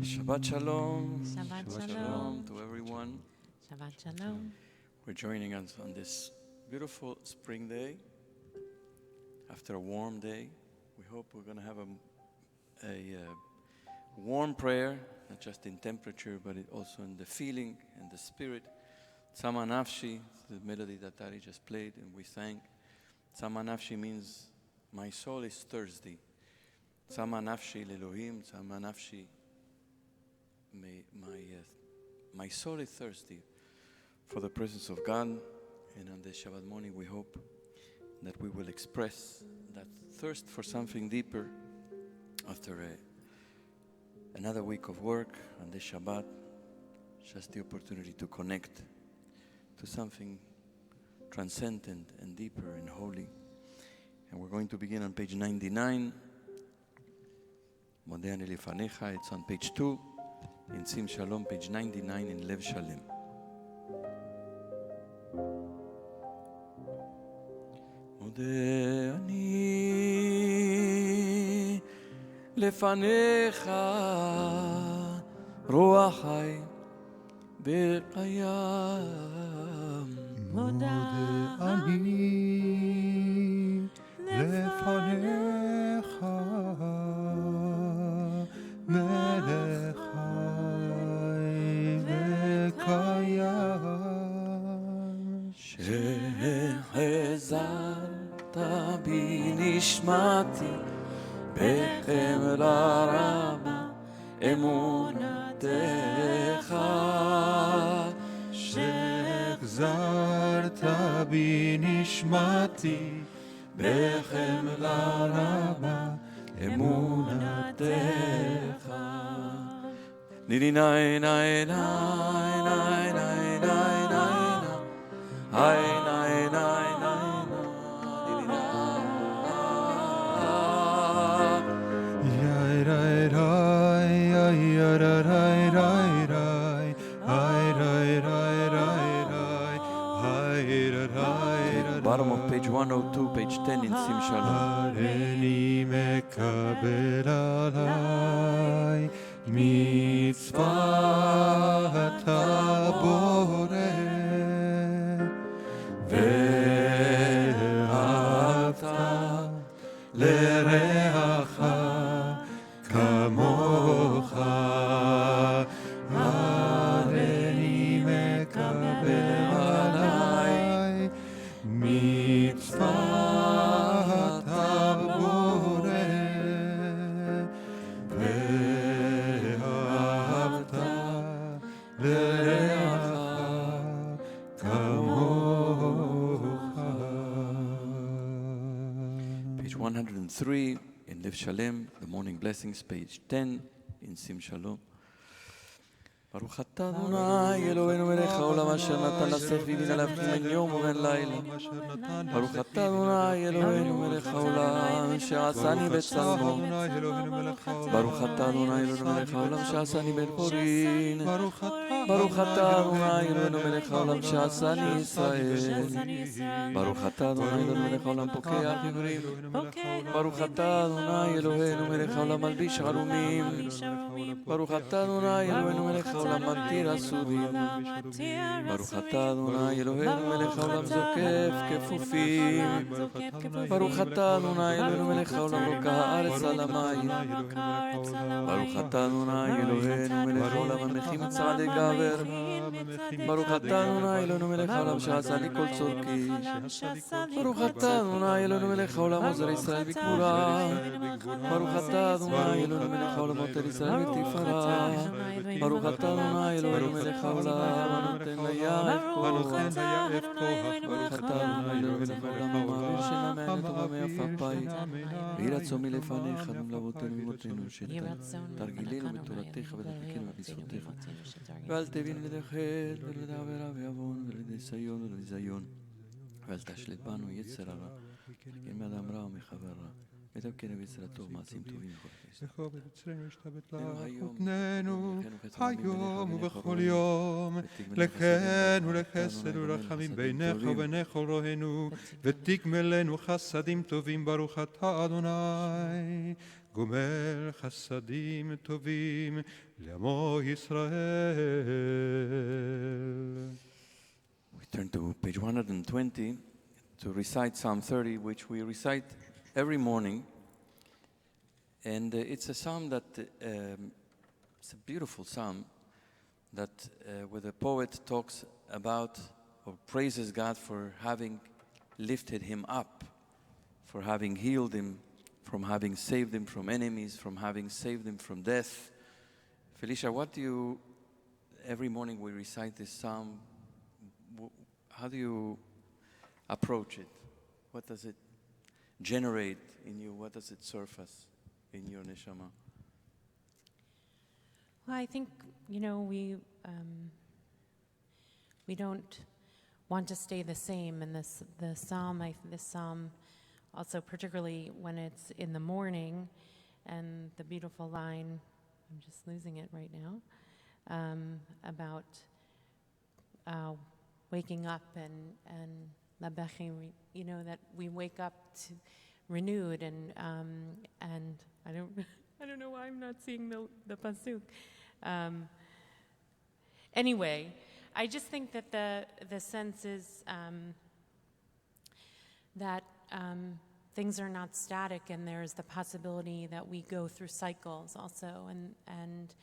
Shabbat Shalom. Shabbat Shalom to everyone. Shabbat Shalom. We're joining us on this beautiful spring day. After a warm day, we hope we're going to have a warm prayer, not just in temperature, but also in the feeling and the spirit. Tzama Nafshi, the melody that Tari just played and we sang. Tzama Nafshi means my soul is thirsty. Tzama Nafshi l'Elohim, Tzama Nafshi. My soul is thirsty for the presence of God, and on this Shabbat morning we hope that we will express that thirst for something deeper after another week of work. On this Shabbat, just the opportunity to connect to something transcendent and deeper and holy. And we're going to begin on page 99. Modeh ani lefanecha, it's on page 2. In Sim Shalom, page 99 in Lev Shalem. Modeh ani lefanecha ruach chai v'kayam. Modeh ani lefanecha melech שהחזרת בי נשמתי בחמלה רבה אמונתך שהחזרת בי נשמתי בחמלה רבה אמונתך Nini nai nai nai nai nai nai nai nai nai nai nai nini nai yai rai rai yai rai rai rai rai rai rai rai rai rai Bottom of page 102, page 10 in Sim Shalom. הריני מקבל עליי מצוות הבורא ואהבת לרעך כמוך הריני מקבל עליי מצוות הבורא ואהבת לרעך כמוך. Page 103. in Lev Shalem, the morning blessings, page 10 in Sim Shalom. ברוך אתה אדוני אלוהינו מלך העולם אשר נתן לשכל ובינה להבחין בין יום ובין לילה. ברוך אתה אדוני אלוהינו מלך העולם שעשני בצלמו. ברוך אתה אדוני אלוהינו מלך העולם שעשני בן חורין. ברוך אתה אדוני אלוהינו מלך העולם שעשני ישראל. ברוך אתה אדוני אלוהינו מלך העולם פוקח עברים. ברוך אתה אדוני אלוהינו מלך העולם מלביש ערומים. ברוך אתה אדוני אלוהינו מלך העולם מתיר אסורים. ברוך אתה אדוני אלוהינו מלך העולם זוקף כפופים. ברוך אתה אדוני אלוהינו מלך העולם רוקע הארץ על המים. ברוך אתה אדוני אלוהינו מלך העולם המכין צעדי גבר. ברוך אתה אדוני אלוהינו מלך העולם שעשה לי כל צורכי. ברוך אתה אדוני אלוהינו מלך העולם עוזר ישראל בגבורה. ברוך אתה אדוני אלוהינו מלך העולם עוטר ישראל בתפארה. ברוך אתה אדוני אלוהינו מלך העולם הנותן ליעף כוח. ברוך אתה אדוני אלוהינו מלך העולם המעביר שינה מעין טובה מיפה פי. ויהי רצון מלפניך ומלאבותינו ומותינו שתרגילינו בתורתך ודרכנו ובזכותך. ואל תבין לידי חטא ולידי עבירה ועוון ולידי סיון ולביזיון. ואל תשלט בנו יצר הרע, כן מאדם רע ומחבר רע. ותבקנו ביצר הטוב מעשים טובים וכל חסד. לכו בבצרנו השתבט לאחותננו, היום ובכל יום, לכנו לחסד ורחמים בינך ובינך ולרוענו, ותגמלנו חסדים טובים ברוך אתה אדוני, גומל חסדים טובים לעמו ישראל. We turn to page 120 to recite Psalm 30, which we recite every morning. And it's a psalm that, it's a beautiful psalm that where the poet talks about or praises God for having lifted him up, for having healed him, from having saved him from enemies, from having saved him from death. Felicia, what do you, every morning we recite this psalm, how do you approach it? What does it generate in you? What does it surface in your neshama? Well, I think, we don't want to stay the same in this psalm. This psalm, also particularly when it's in the morning, and the beautiful line, I'm just losing it right now, about waking up and that we wake up renewed and I don't know why I'm not seeing the pasuk. Anyway, I just think that the sense is that things are not static, and there's the possibility that we go through cycles also, and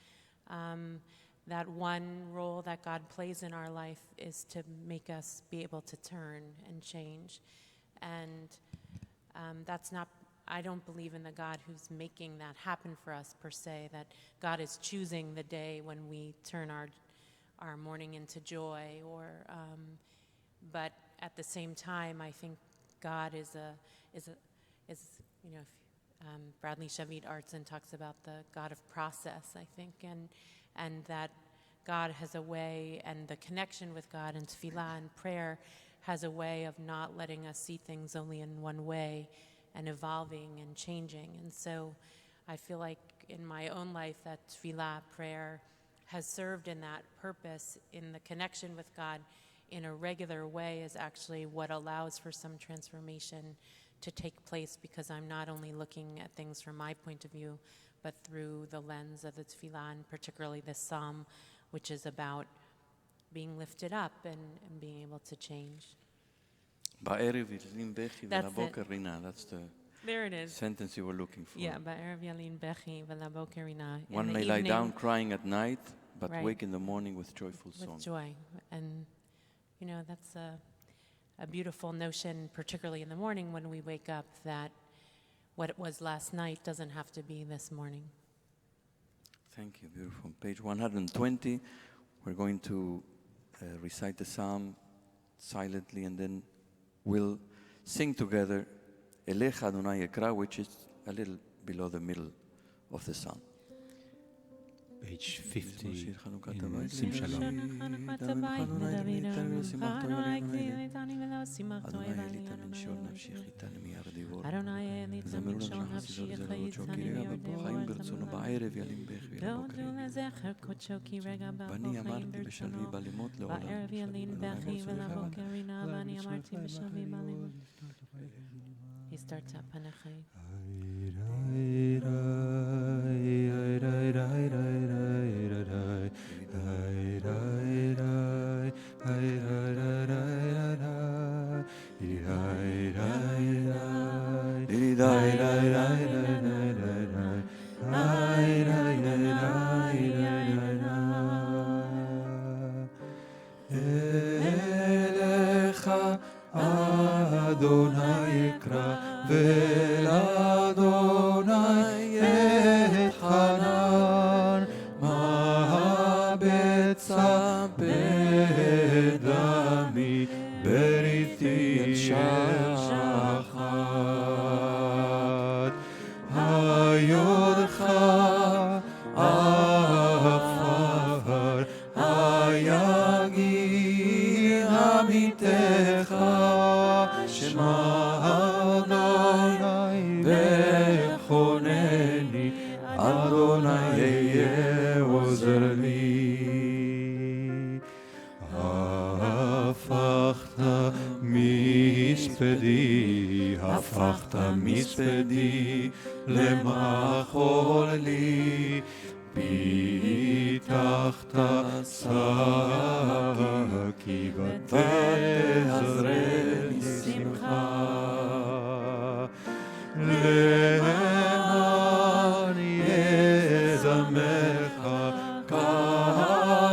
that one role that God plays in our life is to make us be able to turn and change. And that's not, I don't believe in the God who's making that happen for us per se, that God is choosing the day when we turn our mourning into joy, but at the same time, I think God is Bradley Shavit Artson talks about the God of process, I think, and that God has a way, and the connection with God and tefillah and prayer has a way of not letting us see things only in one way, and evolving and changing. And so I feel like in my own life that tefillah, prayer, has served in that purpose, in the connection with God in a regular way, is actually what allows for some transformation to take place, because I'm not only looking at things from my point of view, but through the lens of the tefillah, and particularly this psalm, which is about being lifted up and being able to change. Ba'erev yalin bechi v'laboker rina. That's the There it is. sentence you were looking for. Yeah, ba'erev yalin bechi v'laboker rina. One may lie down crying at night, but Right. wake in the morning with joyful song. With joy. And, that's a beautiful notion, particularly in the morning when we wake up, that what it was last night doesn't have to be this morning. Thank you, beautiful. Page 120, we're going to recite the psalm silently, and then we'll sing together Elecha Adonai Ekra, which is a little below the middle of the sun. Page 50 in Sim Shalom. ואני אמרתי בשלוי בלימות לעולם. He starts at Panachai. אדוני אקרא ואל אדוני אתחנן מה בצפה דמי בריתי של שחת היודך עפר היגיע עמיתך שמע אדוני וחונני אדוני יהיה עוזר לי הפכת מספדי למחול לי פיתחת שקים ותעזרני שמחה למען יזמך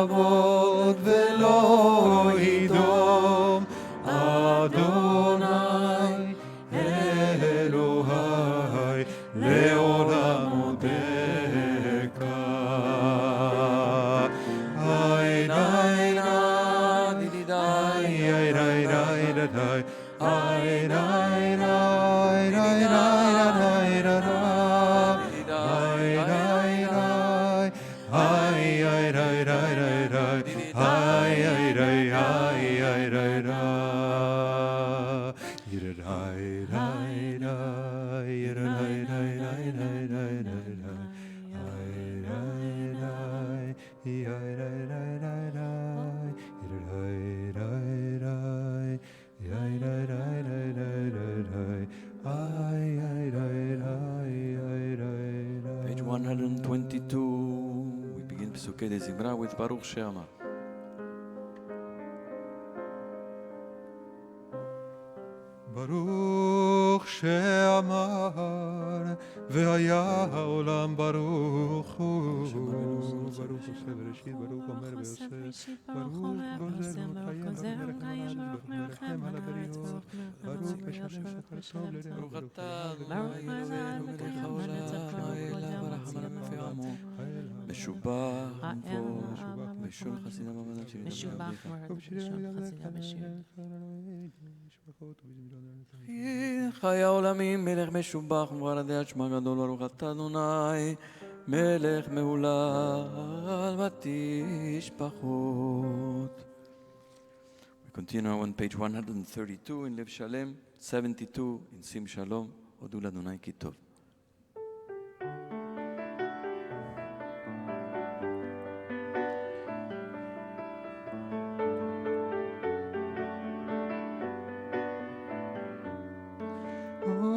כבוד ולא ידום אדוני אלוהי לעולם מודקה Page 122, we begin Pesukei de Zimra with Baruch She'amar. ברוך שאמר והיה העולם ברוך הוא ברוך עושה בראשית ברוך אומר ועושה ברוך גוזר ומקיים ברוך מרחם על הבריות ברוך משלם שכר טוב לרעהו ברוך אתה אדוני אלוהינו מלך העולם האלה ורחמן ופעמו משובח ומפוש משול חסינה במדע שלי משובח חסינה בשיר. חי העולמים מלך משובח ומברדי עד שמה גדול ברוך אתה אדוני מלך מהולל ותשפחות. We continue on page 132 in לב שלם, 72 in שים שלום, הודו לאדוני כי טוב.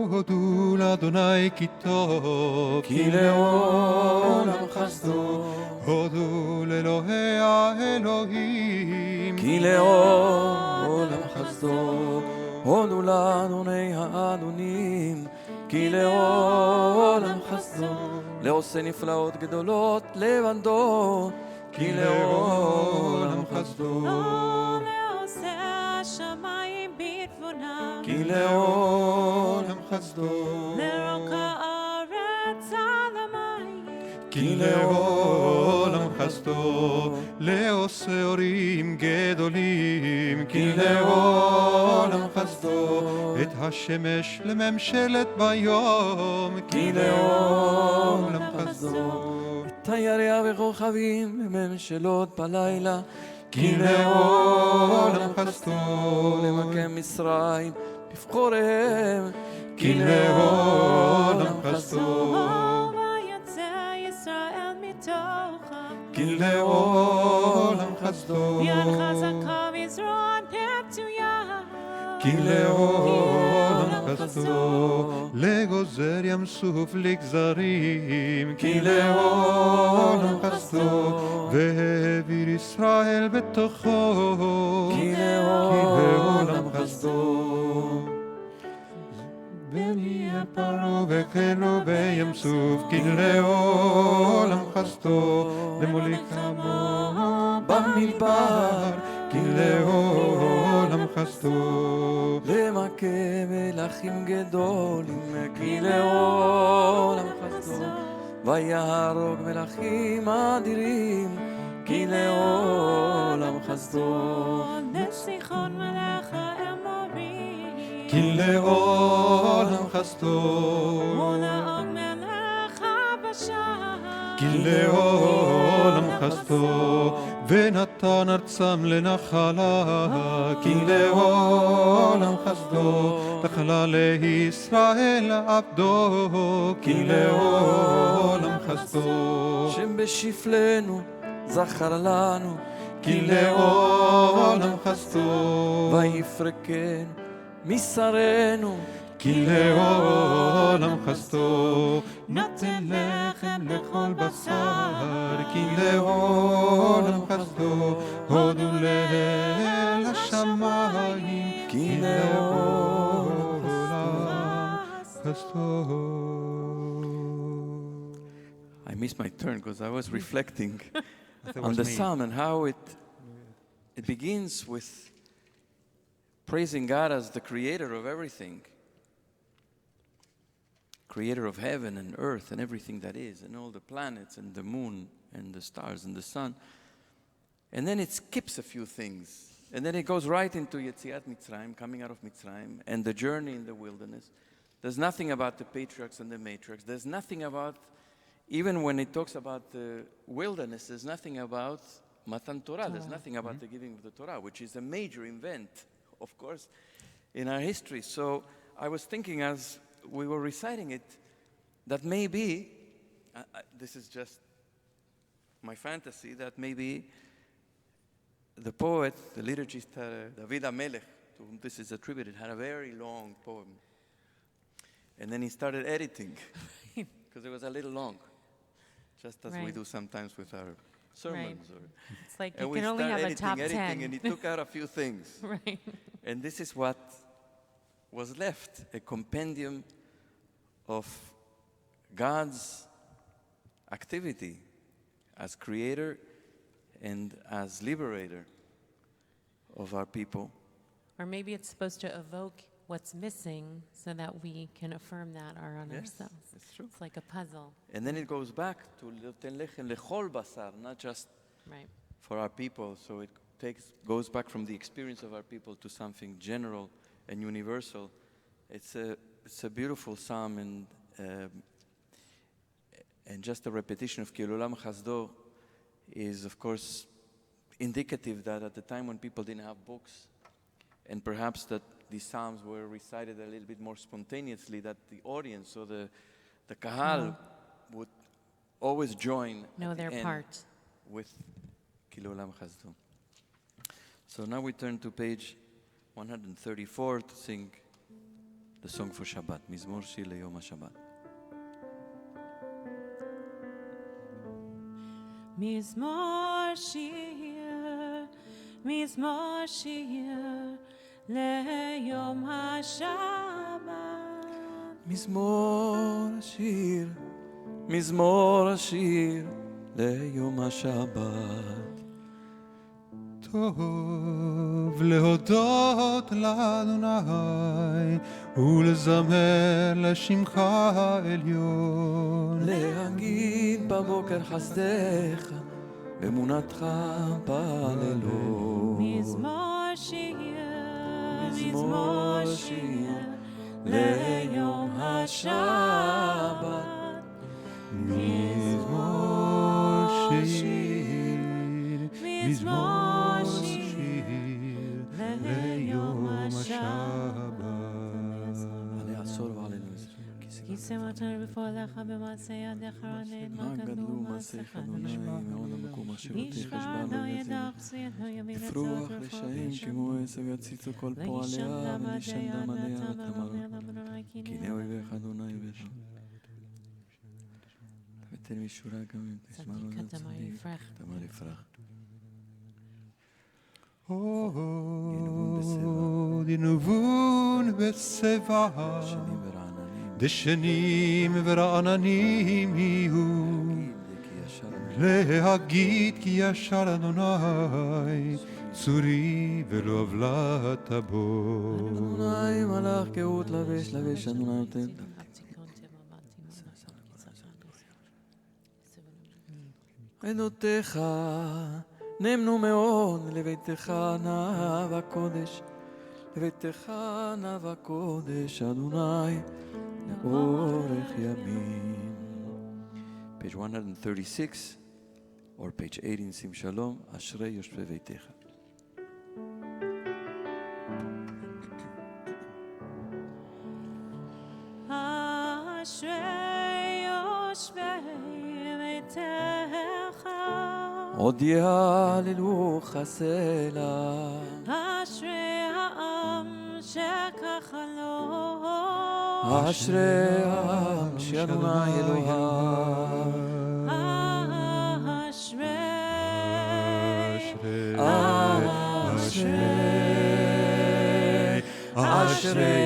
הודו לאדוני כי טוב כי לעולם חסדו הודו לאלוהי האלוהים כי לעולם חסדו הודו לאדוני האדונים כי לעולם חסדו לעושה נפלאות גדולות לבדו כי לעולם חסדו לעושה השמיים בתבונה כי לעולם חסדו לרוק הארץ על המים כי לעולם חסדו לעושה אורים גדולים בשמיים, כי לעולם חסדו. את השמש לממשלת ביום, כי לעולם חסדו. את הירח וכוכבים לממשלות בלילה, כי לעולם חסדו. למקם מצרים בבחוריהם, כי לעולם חסדו. ויצא ישראל מתוכה, כי לעולם חסדו. יד חזקה וזרוע נטויה, כי לעולם חסדו. לגוזר ים סוף לגזרים, כי לעולם חסדו. והעביר ישראל בתוכו, כי לעולם חסדו. ונהיה פרעה וכנו בים סוף, כי לעולם חסדו. למוליך עמו במדבר, כי לעולם חסדו. למכה מלכים גדולים, כי לעולם חסדו. ויהרוג מלכים אדירים, כי לעולם חסדו. לסיחון מלך האמורי, כי לעולם חסדו. ולעוג מלך הבשן, כי לעולם חסדו. ונתן ארצם לנחלה, כי לעולם חסדו. נחלה לישראל עבדו, כי לעולם חסדו. שם בשפלנו זכר לנו, כי לעולם חסדו. ויפרקנו משרנו, כי לעולם חסדו. נותן לחם לכל בשר, כי לעולם חסדו. הודו לאל השמיים, כי לעולם חסדו. I missed my turn because I was reflecting That on was the me. psalm and how it begins with praising God as the creator of everything, creator of heaven and earth and everything that is, and all the planets and the moon and the stars and the sun. And then it skips a few things. And then it goes right into Yetziat Mitzrayim, coming out of Mitzrayim, and the journey in the wilderness. There's nothing about the patriarchs and the matriarchs. There's nothing about, even when it talks about the wilderness, there's nothing about Matan Torah. There's nothing about the giving of the Torah, which is a major event, of course, in our history. So I was thinking as we were reciting it, that maybe, this is just my fantasy, that maybe the poet, the liturgist, David HaMelech, to whom this is attributed, had a very long poem. And then he started editing, because it was a little long, just as we Right. do sometimes with our sermons. Or, it's like and you we can only start have a top editing, and he 10. took out a few things. Right. And this is what was left, a compendium of God's activity as creator and as liberator of our people. Or maybe it's supposed to evoke what's missing so that we can affirm that on Yes, ourselves. it's true. It's like a puzzle. And then it goes back to "Noten lechem lechol basar," not just Right. for our people. So it goes back from the experience of our people to something general and universal. It's a beautiful psalm, and just a repetition of Kilulam Chasdo is, of course, indicative that at the time when people didn't have books, and perhaps that these psalms were recited a little bit more spontaneously, that the audience or the kahal would always join Know at the their end part. with Kilulam Chasdo. So now we turn to page 134 to sing the song for Shabbat, Mizmor Shir Leyom HaShabbat. Mizmor shir, mizmor shir, leyom HaShabbat. Mizmor Shir, Mizmor Shir Leyom HaShabbat. טוב להודות לאדוני ולזמר לשמך העליון. להגיד בבוקר חסדך, באמונתך בלילות. מזמור מזמור שיר ליום השבת. מזמור שיר, מזמור שיר ליום השבת. עלי עשור ועלינו כי שמתנו בפועלך במעשה ידיך רנן מה גדלו מעשיך נשמע מעון המקום אשר אותי השווה חשבן לא ידע חסיינו ימין יפרוח הצעות לשעים כמו עשב יציצו כל פועליה ונשן דמדיה ותמרות כי הנה אויביך אדוני אויביך ותן משורה גם אם תשמע לו תמר יפרח תמר יפרח ינובון בשיבה שנים ורעננים דשנים ורעננים יהיו להגיד כי ישר אדוני צורי ולא עוולת בו. אדוני מלאך גאות לבש לבש אדוני נותן עדותיך נאמנו מאוד לביתך נא וקודש לביתך נא וקודש אדוני לאורך ימים. Page 136 or page 80 שים שלום אשרי יושבי ביתך. אשרי יושבי ביתך עוד יהללו חסלה אשרי העם שככה לו אשרי העם שאדוני אלוהיו אשרי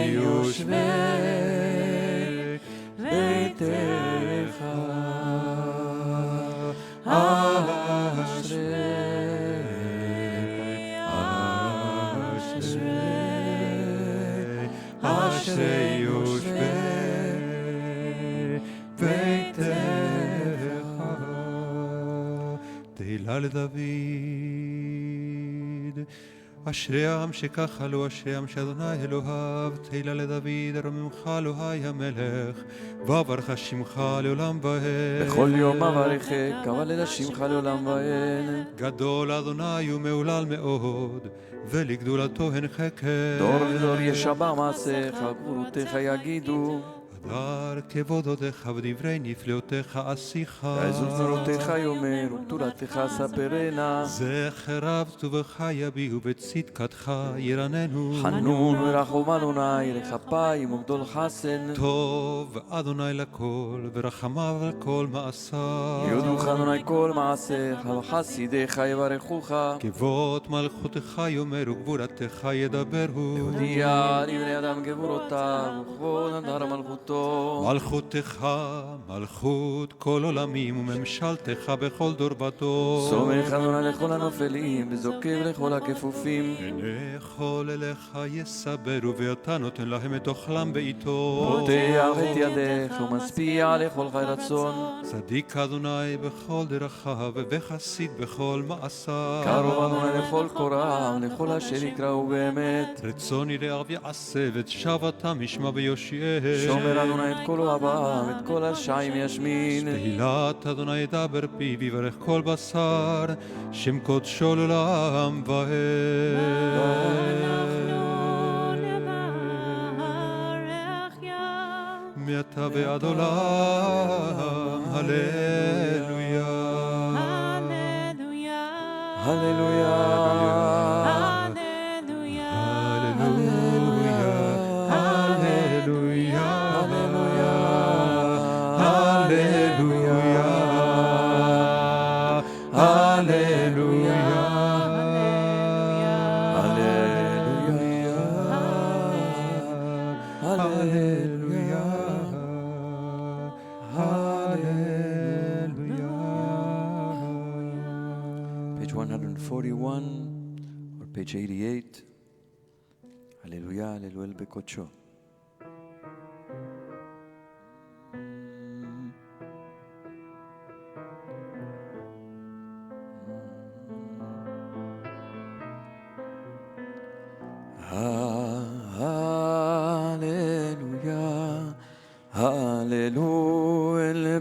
יושבי ביתך אשרי יושבי ביתך. תהילה לדוד אשרי העם שככה לו אשרי העם שאדוני אלוהיו תהילה לדוד ארוממך אלוהי המלך וברך שמך לעולם ועד בכל יום אברכך אבלל שמך לעולם ועד גדול אדוני ומהולל מאוד ולגדולתו הן חקר דור ודור ישבע מעשיך גבורותיך יגידו הדר כבוד הודיך ודברי נפלאותיך עשיך ועזות זרועותיך יאמר וגדולתך ספרנה זכר רב טובך יביעו בצדקתך ירננו חנון ורחום אדוני לכפיים וגדול חסן טוב אדוני לכל ורחמיו על כל מעשיו יודוך אדוני כל מעשיך וחסידיך יברכוך כבוד מלכותך יאמרו גבורתך ידברו הודיע לבני אדם גבורותיו וכבוד הדר מלכותו מלכותך מלכות כל עולמים וממשלתך בכל דור ודור סומך אדוני לכל הנופלים וזוקף לכל הכפופים לכל אליך יסברו ואתה נותן להם את אוכלם בעיתו פותח את ידך ומשפיע לכל חי רצון צדיק אדוני בכל דרכיו וחסיד בכל מעשיו קרוב אדוני לכל קורא לכל אשר יקראו באמת רצוני לערב יעשה ואת שבתם ישמע ביושיעם שומר אדוני את כל אוהביו את כל השעים ישמין תהילת אדוני ידבר פיו ויברך כל בשר שם קודשו לעולם ועד מעתה ועד עולם הללויה הללויה הללויה Page 141 or page 88 הללויה הללו אל בקודשו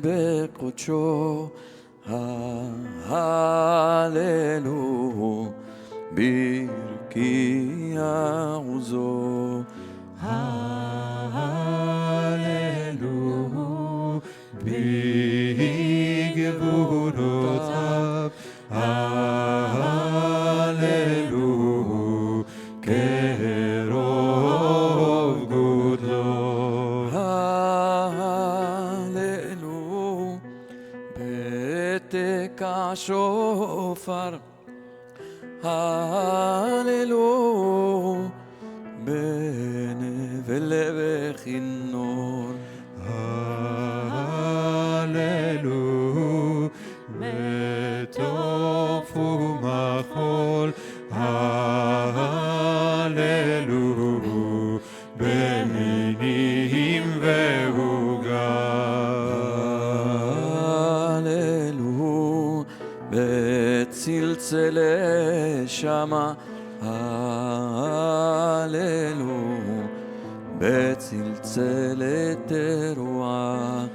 בקודשו, הללו, ברכי עוזו, הללו, בגבורותיו, הללו, כרוב גודלו, הללו, בתקע שופר, הללו, בנבל וכינור, הללו, בתוף ומחול, הללו, במינים ועוגה, הללו, בצלצלי שמה, הללו, בצלצלי תרועה,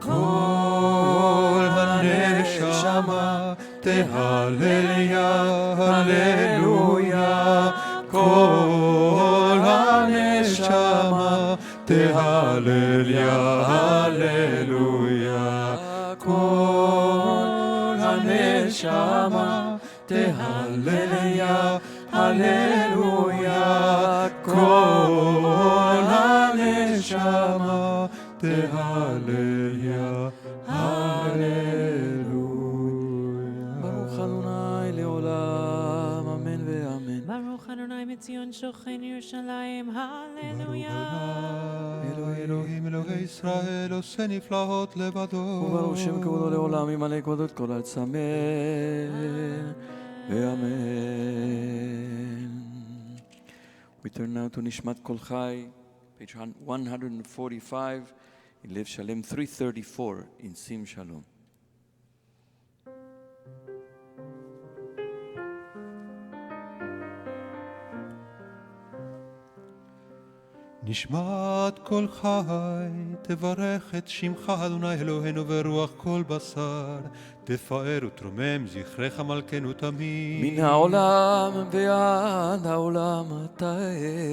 כל הנשמה תהלליה, הללויה, כל הנשמה תהלליה, הללויה, כל הנשמה תהלליה, הללויה, כל הנשמה תהלליה, הללויה. ברוך אדוני לעולם, אמן ואמן. ברוך אדוני מציון שוכן ירושלים, הללויה. אלוהים אלוהי ישראל עושה נפלאות לבדו. וברוך שם כבודו לעולם, ימלא כבודו את כל ארץ, אמן ואמן. We turn now to Nishmat Kol Chai, page 145, in Lev Shalem 334 in Sim Shalom. נשמת כל חי, תברך את שמך אדוני אלוהינו ברוח כל בשר, תפאר ותרומם זכרך מלכנו תמיד. מן העולם ועד העולם אתה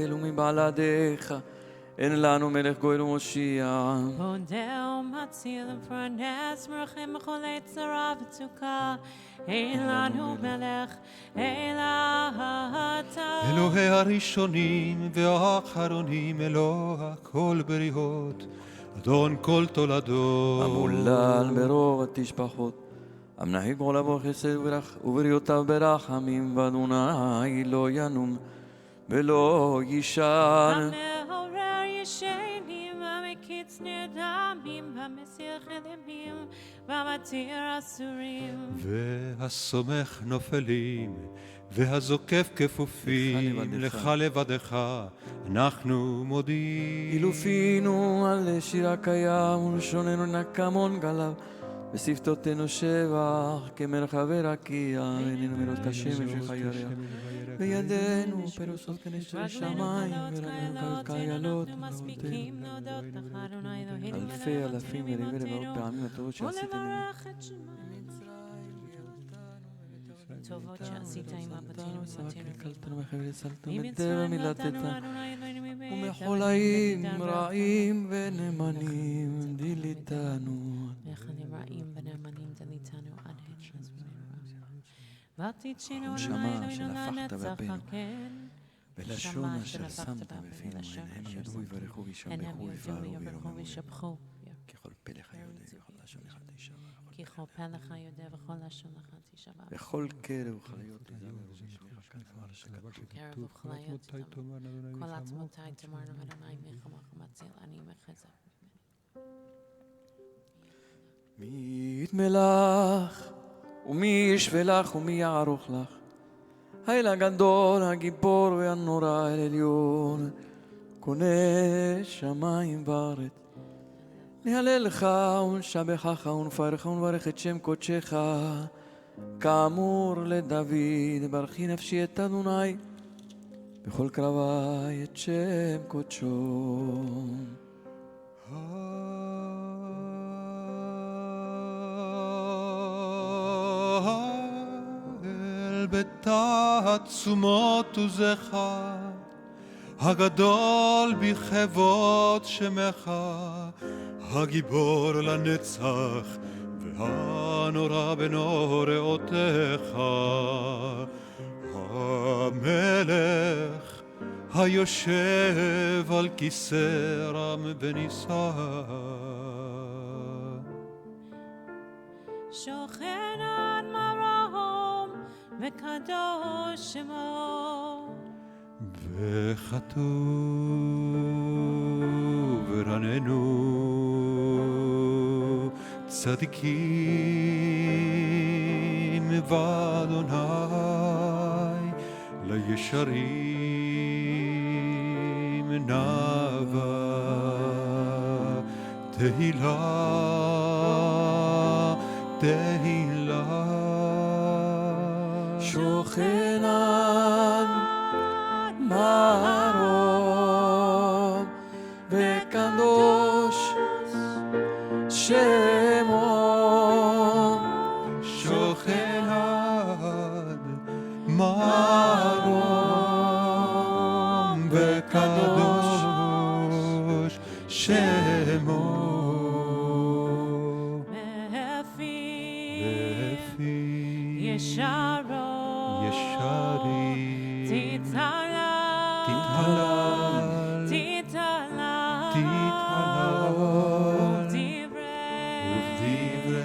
אל ומבלעדיך, אין לנו מלך גואל ומושיע. מודה ומציל ומפרנס, מרחם בכל עת צרה וצוקה, אין לנו מלך אלא אתה. אלוהי הראשונים והאחרונים, אלוה כל בריאות, אדון כל תולדות. המולל ברוב התשפחות, המנהיג עולמו חסד ובריאותיו ברחמים, ואדוני לא ינום ולא יישן. המעורר ישנים, המקיץ נרדמים, המסיר חלמים, והמתיר אסורים. והסומך נופלים, והזוקף כפופים, לך לבדך אנחנו מודים. אילופינו על שיר הקיים ולשוננו נקמון גליו, ושפתותינו שבח כמרחבי רקיע, ועינינו מילות כשמש וכירח, וידינו פרוסות כנשרי שמיים, ורגלינו כאיילות מספיקים להודות לך אדוני אלוהינו אלפי אלפים וריבי לבאות פעמים הטובות שעשיתם לנו. ולברך את שמך. טובות שעשית עם אבותינו קלקלתנו וחבל סלתנו ממצרים בטבע נתנו מילתת, אדוני אלוהינו ממך, ומחולאים רעים ונאמנים דיליתנו. וכנים רעים ונאמנים דליתנו עד הן ותיתשינו שמע אדוני אלוהינו שלפחת לנצח באפינו, כן. ולשון שמע אשר שלפחת שמת באפינו, בפינו, לשון הם אשר ידעו שמת. ויברכו הן וישבחו הם יודו ויפארו ויברכו ויאמרו, וישבחו. ככל פלך היהודי וכל לשון אחד תשמע, כי כל פה לך יודע וכל לשון לך תשבע. וכל קרב וחיות תזמר ובשמך כדבר שכתוב. קרב וחיות תזמר. כל עצמותי תאמרנו אדוני מלחמה מציל אני מחזק. מי יתמלך ומי ישווה לך ומי יערוך לך, האל הגדול הגיבור והנורא אל עליון, קונה שמיים וארץ. נהלל לך ונשבחך ונפארך ונברך את שם קודשך, כאמור לדוד, ברכי נפשי את אדוני בכל קרבי את שם קודשו. בתעצומות עוזך, הגדול בכבוד שמך, הגיבור לנצח והנורא בנוראותיך, המלך היושב על כיסא רם ונישא. שוכן על מרום וקדוש שמו, וכתוב רננו צדיקים באדוני, לישרים נאווה תהילה תהילה. שוכן על מרום וקדוש שמו, שוכן עד מרום וקדוש שמו, ישרו ישרים תתהלל תתהלל תתהלל תתהלל ובדברי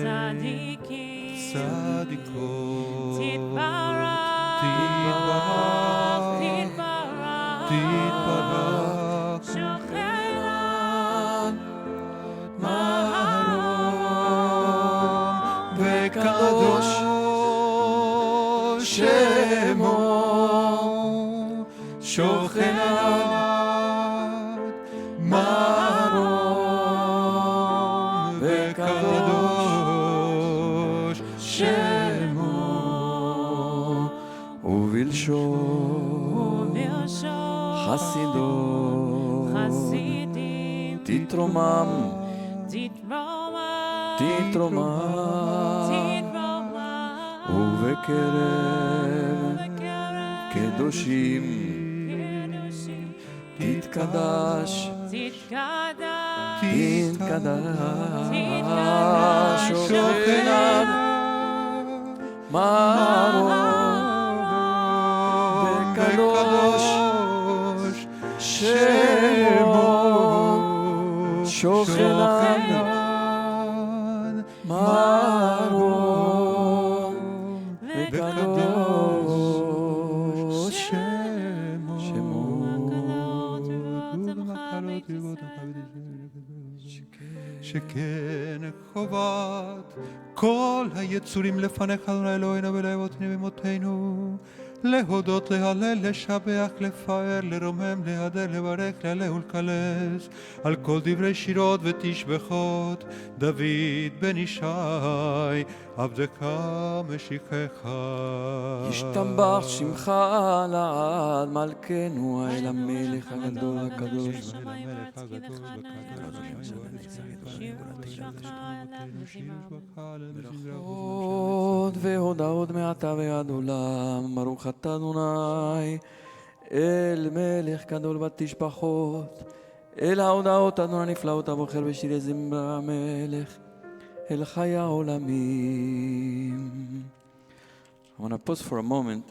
צדיקים צדיקות תתברך תתברך תתברך. שוכן על מרום וקדוש שמו, שוכן עד מרום וקדוש שמו, ובלשון חסידו חסידים תתרומם תתרומם ובקרב קדושים תתקדש תתקדש. שוכן על מרום וקדוש שמו, שוכן על מרום וקדוש שמו. שכן חובת כל היצורים לפניך אדוני אלוהינו ולאבותינו ואמותינו, להודות, להלל, לשבח, לפאר, לרומם, להדר, לברך, להלל ולקלס על כל דברי שירות ותשבחות דוד בן ישי עבדך משיחך. ישתבח שמך לעד מלכנו האל המלך הגדול הקדוש. ברכות והודעות מעתה ועד עולם, ברוך אתה אדוני אל מלך גדול בתשבחות, אל ההודעות אדוני הנפלאות הבוחר בשירי זמרה המלך אל חיי העולמים. I want to pause for a moment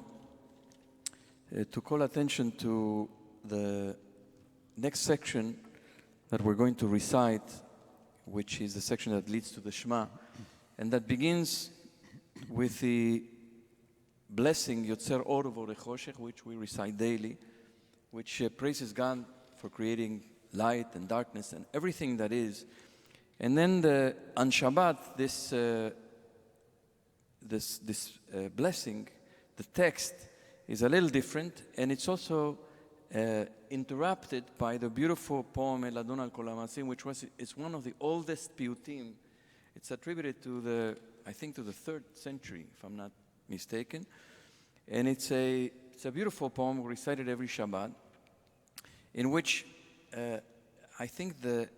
to call attention to the next section that we're going to recite, which is the section that leads to the Shema, and that begins with the blessing Yotzer Or V'Orei Choshech, which we recite daily, which praises God for creating light and darkness and everything that is. And then on Shabbat, this blessing, the text is a little different, and it's also interrupted by the beautiful poem El Adon al Kol Hamasim, which is one of the oldest piyutim. It's attributed to the 3rd century, if I'm not mistaken, and it's a beautiful poem recited every Shabbat, in which I think the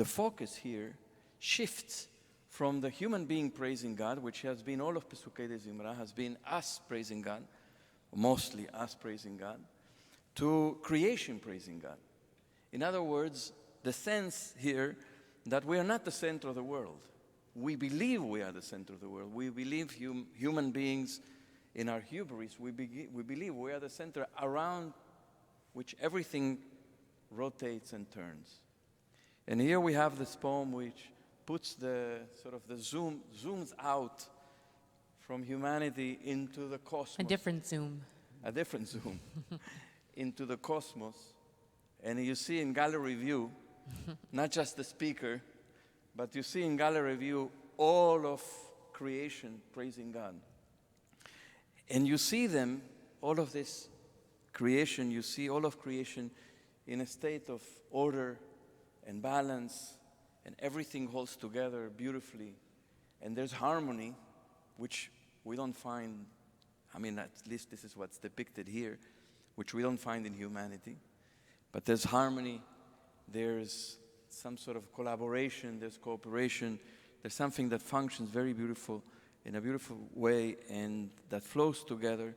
focus here shifts from the human being praising God, which has been all of Pesukei de Zimra, has been us praising God, mostly us praising God, to creation praising God. In other words, the sense here that we are not the center of the world. We believe we are the center of the world. We believe human beings, in our hubris, we believe we are the center around which everything rotates and turns. And here we have this poem which puts the sort of the zooms out from humanity into the cosmos. A different zoom. A different zoom into the cosmos. And you see in gallery view, not just the speaker, but you see in gallery view all of creation praising God. And you see them, all of this creation, you see all of creation in a state of order and balance, and everything holds together beautifully. And there's harmony, which we don't find, I mean, at least this is what's depicted here, which we don't find in humanity. But there's harmony, there's some sort of collaboration, there's cooperation, there's something that functions very beautiful, in a beautiful way, and that flows together.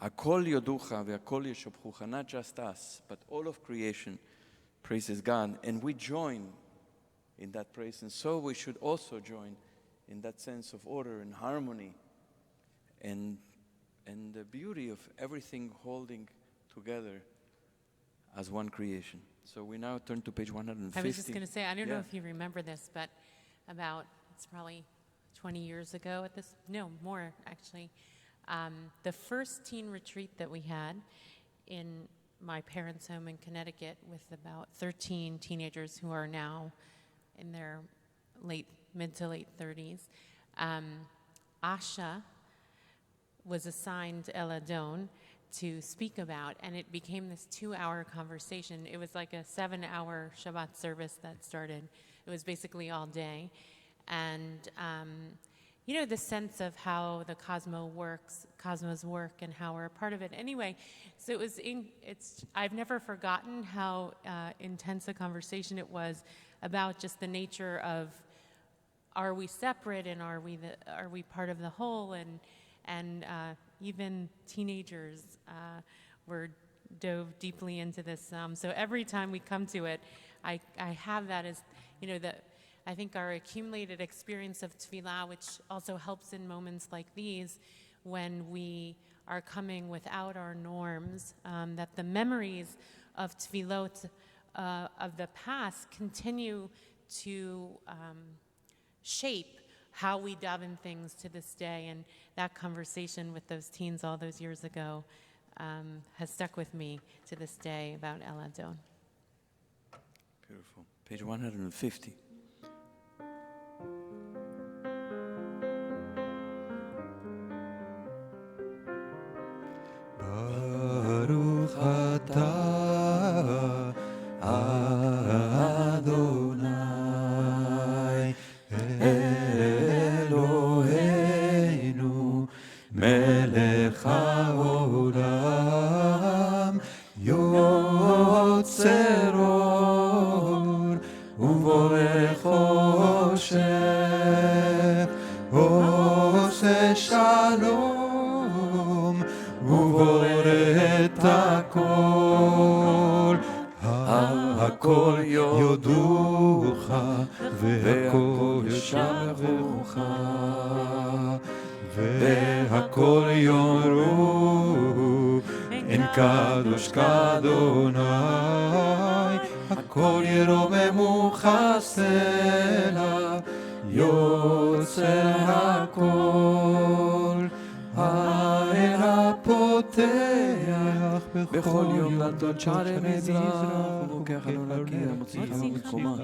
Akol yoducha ve'akol yeshobchucha, not just us, but all of creation praises God, and we join in that praise, and so we should also join in that sense of order and harmony and the beauty of everything holding together as one creation. So we now turn to page 150. I was just going to say, I don't know if you remember this, but it's probably 20 years ago at this, no, more actually, the first teen retreat that we had in my parents' home in Connecticut with about 13 teenagers who are now in their mid to late 30s. Asha was assigned Eladon to speak about, and it became this 2-hour conversation. It was like a 7-hour Shabbat service that started. It was basically all day. And, the sense of how the cosmos work and how we're a part of it. Anyway, so I've never forgotten how intense a conversation it was about just the nature of, are we separate and are we part of the whole? And even teenagers were dove deeply into this. So every time we come to it, I have that as, I think our accumulated experience of tefillah, which also helps in moments like these, when we are coming without our norms, that the memories of tefillot of the past continue to shape how we daven things to this day. And that conversation with those teens all those years ago has stuck with me to this day about Eladon. Beautiful. Page 150. Baruch atah Adonai Eloheinu melech haolam yotzer or uvorech osher oseh shalom uvoret hakol hakol yoducha והכל ישבחוך והכל יאמרו אין קדוש כאדוני הכל ירוממוך סלע יוצר הכל האל הפותח בכל יום דלתות שערי מזרח ובוקח עלינו להגיע מוציאך ממקומה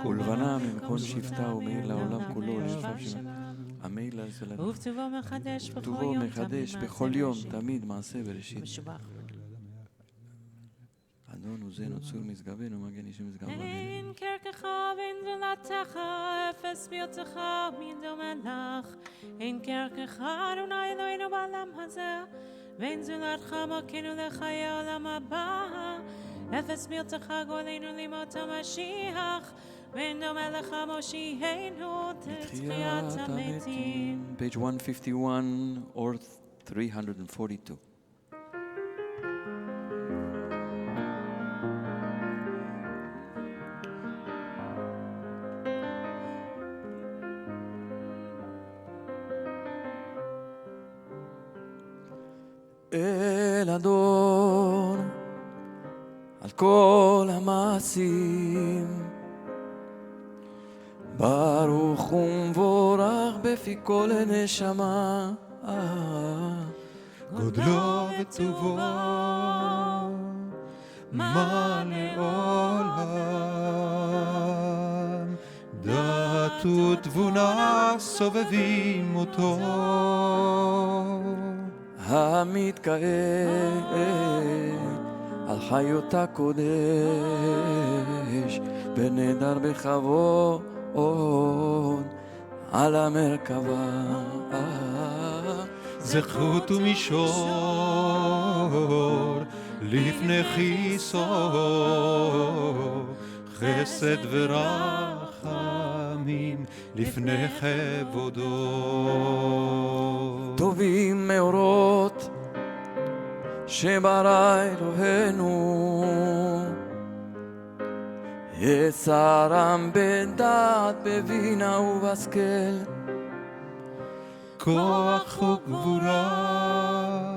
ולבנה ממקום שבטה ומאיר לעולם כולו לשפם שלה המאיר לעזלנו ובטובו מחדש בכל טובו יום מחדש בכל יום תמיד מעשה בראשית אדון עוזנו צור משגבנו מגן איש משגב מגן אין קרקך ואין זולתך אפס ביותך מדום מלך אין קרקך אדוני אלוהינו בעולם הזה ואין זולתך מלכנו לחיי העולם הבא אפס ביותך גואלנו לימות המשיח ונאמר לך מושיענו לתחיית המתים. Page 151 or 342. אל אדון על כל המעשים, ברוך ומבורך בפי כל נשמה, גודלו וטובו מלא עולם, דעת ותבונה סובבים אותו, המתגאה על חיות הקודש ונדר בכבוד על המרכבה, זכות ומישור לפני חיסור, חסד ורחמים לפני כבודו. טובים מאורות שברא אלוהינו, יצרם בדעת בבינה ובהשכל, כוח וגבורה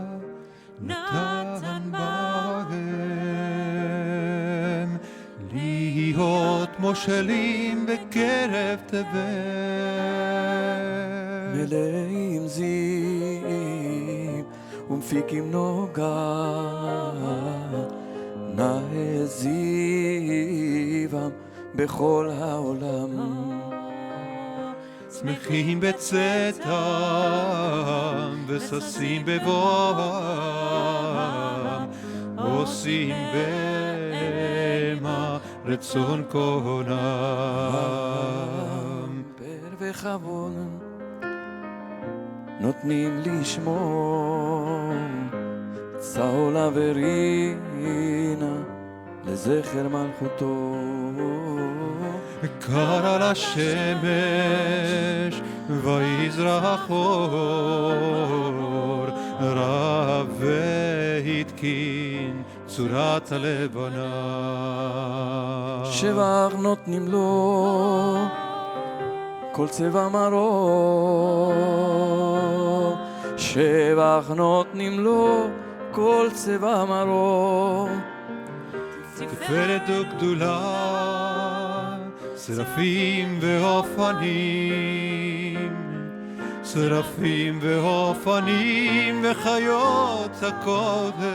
נתן בהם, להיות מושלים בקרב תבל, מלאים זיו ומפיקים נוגה, נעזיבם בכל העולם, שמחים בצאתם וששים בבואם, עושים במה רצון קונם, פר וכבוד נותנים לשמור, צהולה ורינה לזכר מלכותו, קר על השמש ויזרח אור, רב והתקין צורת הלבנה, שבח נותנים לו כל צבע מרום, שבח נותנים לו כל צבע מרום, תפארת וגדולה שרפים ואופנים, שרפים ואופנים וחיות הקודש,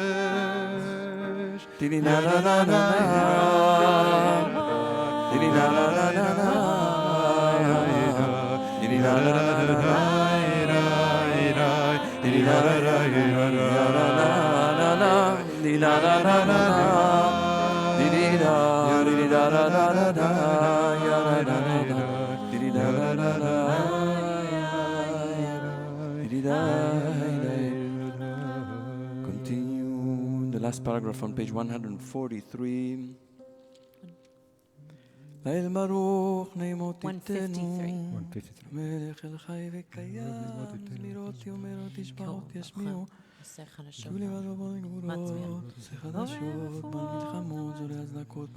טיני נה נה נה נה טיני נה נה נה נה טיני נה נה נה נה טיני נה נה נה נה טיני נה נה נה נה טיני נה נה נה נה טיני נה נה נה נה Continue the last paragraph on page 143. ליל ברוך נעימות תיתנו, 153. מלך אל חי וקיים, זמירות יאמרות תשבחות ישמיעו, שוב לבד בבוא גבולות, עושה חדשות, בל מלחמות, זולי הזנקות.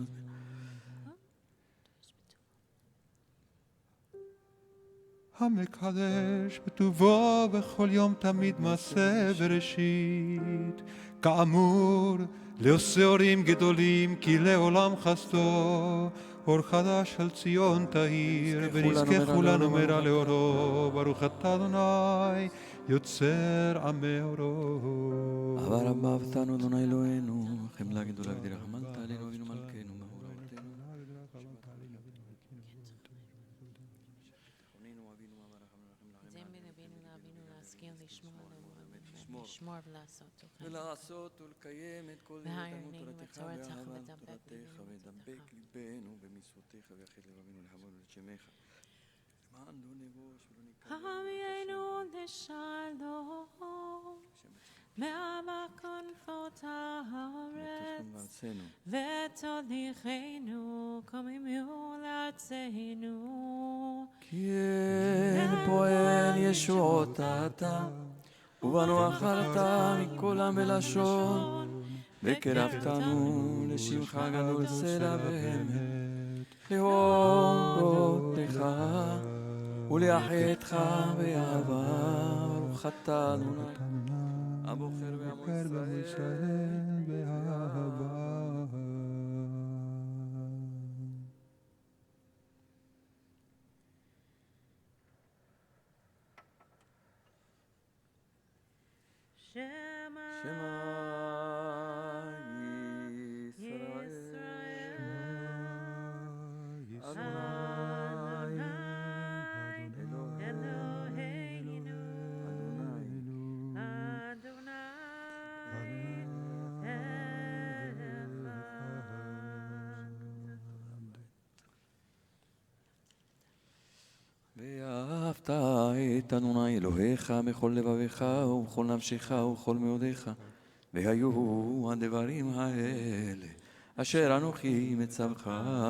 המקדש בטובו בכל יום תמיד מעשה בראשית, כאמור לעושה אורים גדולים כי לעולם חסדו, אור חדש על ציון תאיר, ונזכה כולנו מרע לאורו, ברוך אתה אדוני יוצר עמי אורו. אהבה רבה אהבתנו אדוני אלוהינו, חמלה גדולה גדילה חמלת עלינו אבינו מלכנו, מהור אהבתנו. לשמור ולעשות תוכן. ולעשות ולקיים את כל תלמוד תורתך ואהבת תורתך ודבק ליבנו במצוותיך ויחד לבבינו לכבוד ולשמך. למען לא נבוש ולא נקרא. עמנו לשלום מהמקומות הארץ בארצנו. ותוליכנו קוממו לארצנו. כי אין פועל ישועות אתה, ובנו אכלת מכל עם ולשון, וקרבתנו לשמך גדול סלע ואמת, להודות לך ולאחדך באהבה. ברוך אתה אדוני הבוחר בעמו ישראל באהבה. שמע ישראל, אדוני אלוהינו, אדוני ואהבת את אדוני אלוהיך בכל לבביך ובכל נפשך ובכל מאודיך, והיו הדברים האלה אשר אנוכי מצווך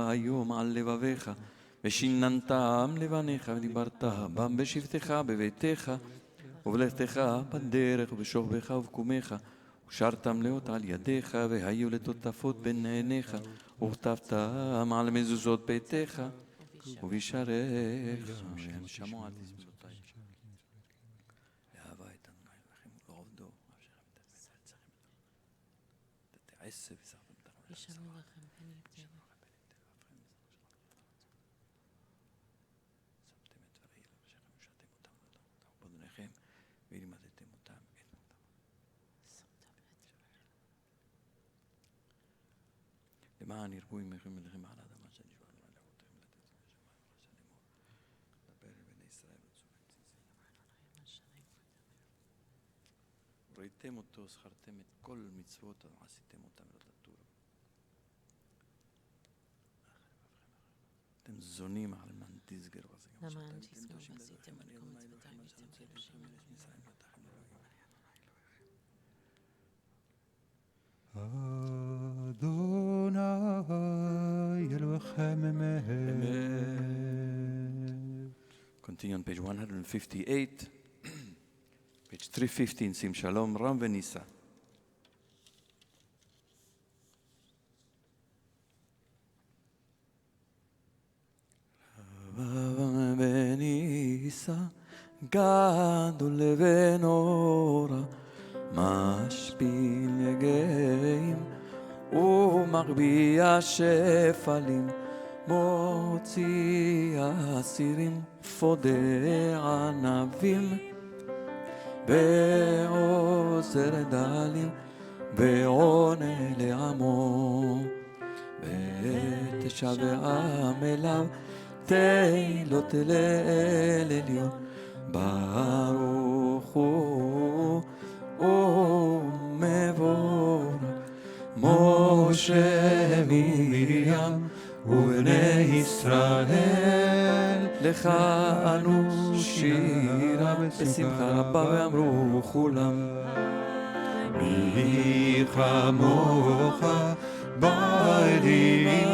היום על לבביך, ושיננתם לבניך ודיברת בם בשבתך בביתך ובלכתך בדרך ובשוכבך ובקומך, ושרתם לאות על ידיך, והיו לטוטפות בין עיניך, וכתבתם על מזוזות ביתך ובשעריך. שמוע תזמורותיי. לאהבה את אדוני אלוהיכם ולעובדו, תעשה וסרתם תרמל. ישמעו לכם פנים תלו. שמתם את דברי אלוהיכם ושאתם אותם ובאדוניכם ולימדתם אותם את אותם. למען ירבו ימיכם אליכם על האדמה שנשבע אדוני לאבותיכם לתת לשמיים ורשע לאמור, דבר לבני ישראל וראיתם אותו, זכרתם את כל מצוות ועשיתם אותם ולא תטורו. אתם זונים על מן תסגר וזה גם למען שאתם תסגרו קדושים ועשיתם לאלוהיכם, את אני כל אדוני מצוותיי אלוהיכם אשר ושמתי הוצאתכם לכם מארץ מצרים ונתתם לאלוהים. אדוני אלוהיכם אמת. Continue on page 158, page 315, שים שלום, רם וניסה. רם וניסה, גדול ונורא, משפיל יגעים ומרביע שפלים, מוציא אסירים, פודה ענבים, ועוזר דלים, ועונה לעמו, ותשבע אליו תהילות לאל עליון. ברוך הוא ומבורך משה ומרים ובני ישראל, לך אנו שירה בשמחה רבה, ואמרו כולם מי כמוך באלים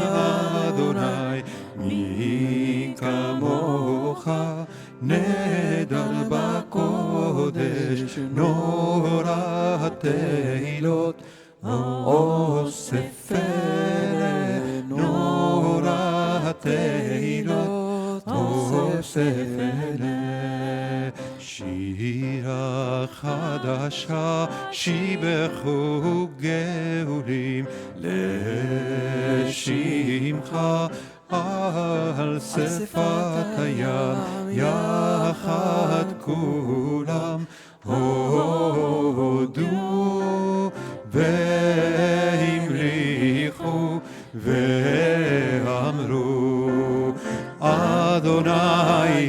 אדוני, מי כמוך נדר בקודש, נורא תהילות אוסף אלה, נורא תהילות אוסף אלה. שירה חדשה שיבחו גאולים לשמך על שפת הים, יחד כולם הודו והמליכו ואמרו, אדוני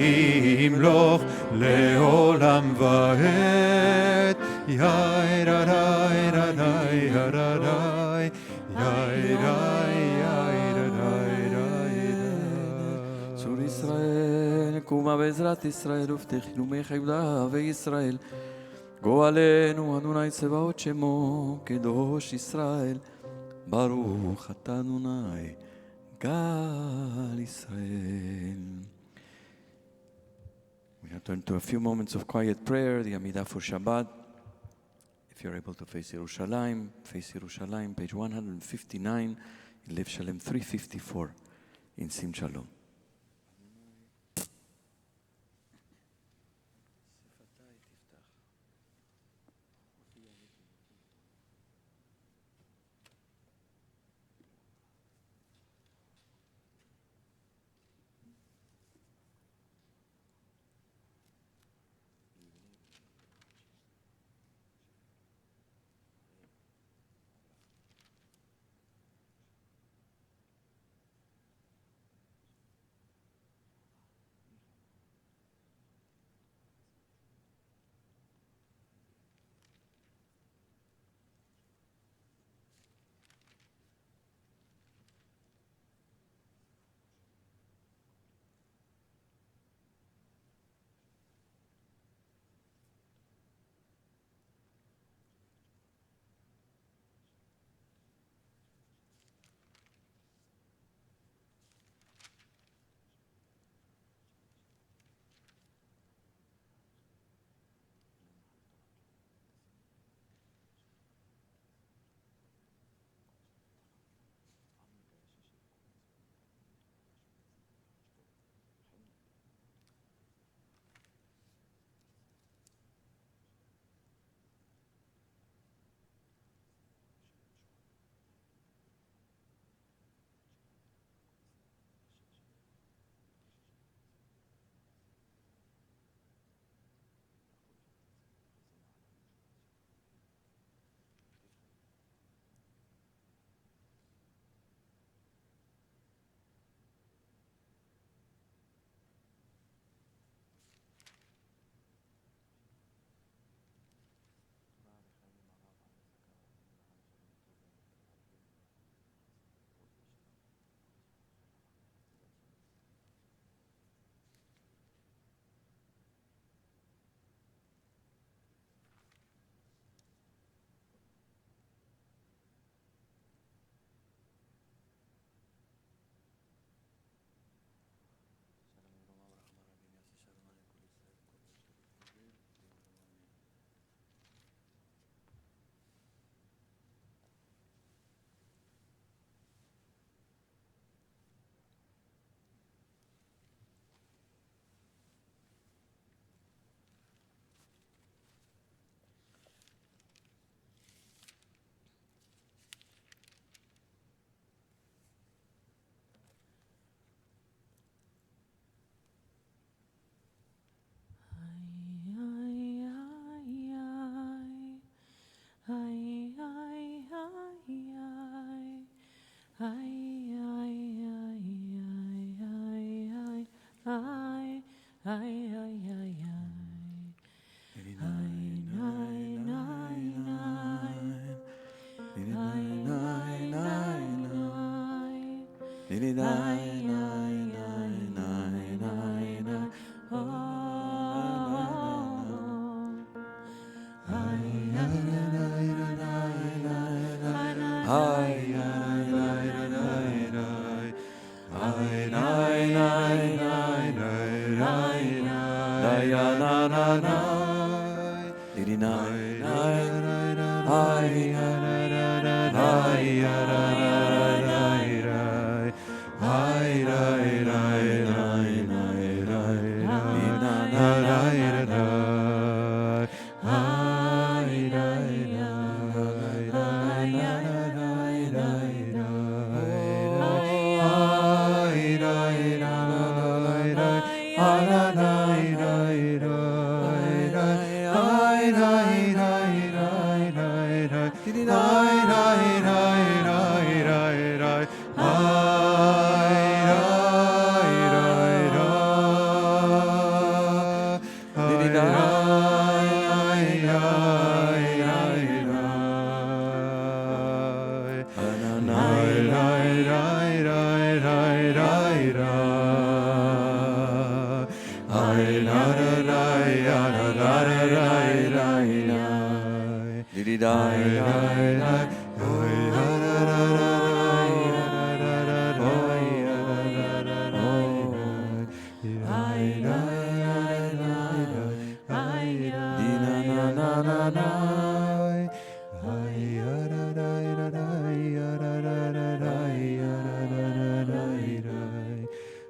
ימלוך לעולם ועד. יאירדאי רדאי ירדאי יאירדאי יאירדאי. צור ישראל, קומה בעזרת ישראל, ופתח חילומך יהודה וישראל, גואלנו אדוני צבאות שמו, קדוש ישראל, ברוך אתה אדוני, גאל ישראל. We're going to turn to a few moments of quiet prayer, the Amidah for Shabbat. If you're able to face Yerushalayim, page 159, in Lev Shalem 354, in Sim Shalom.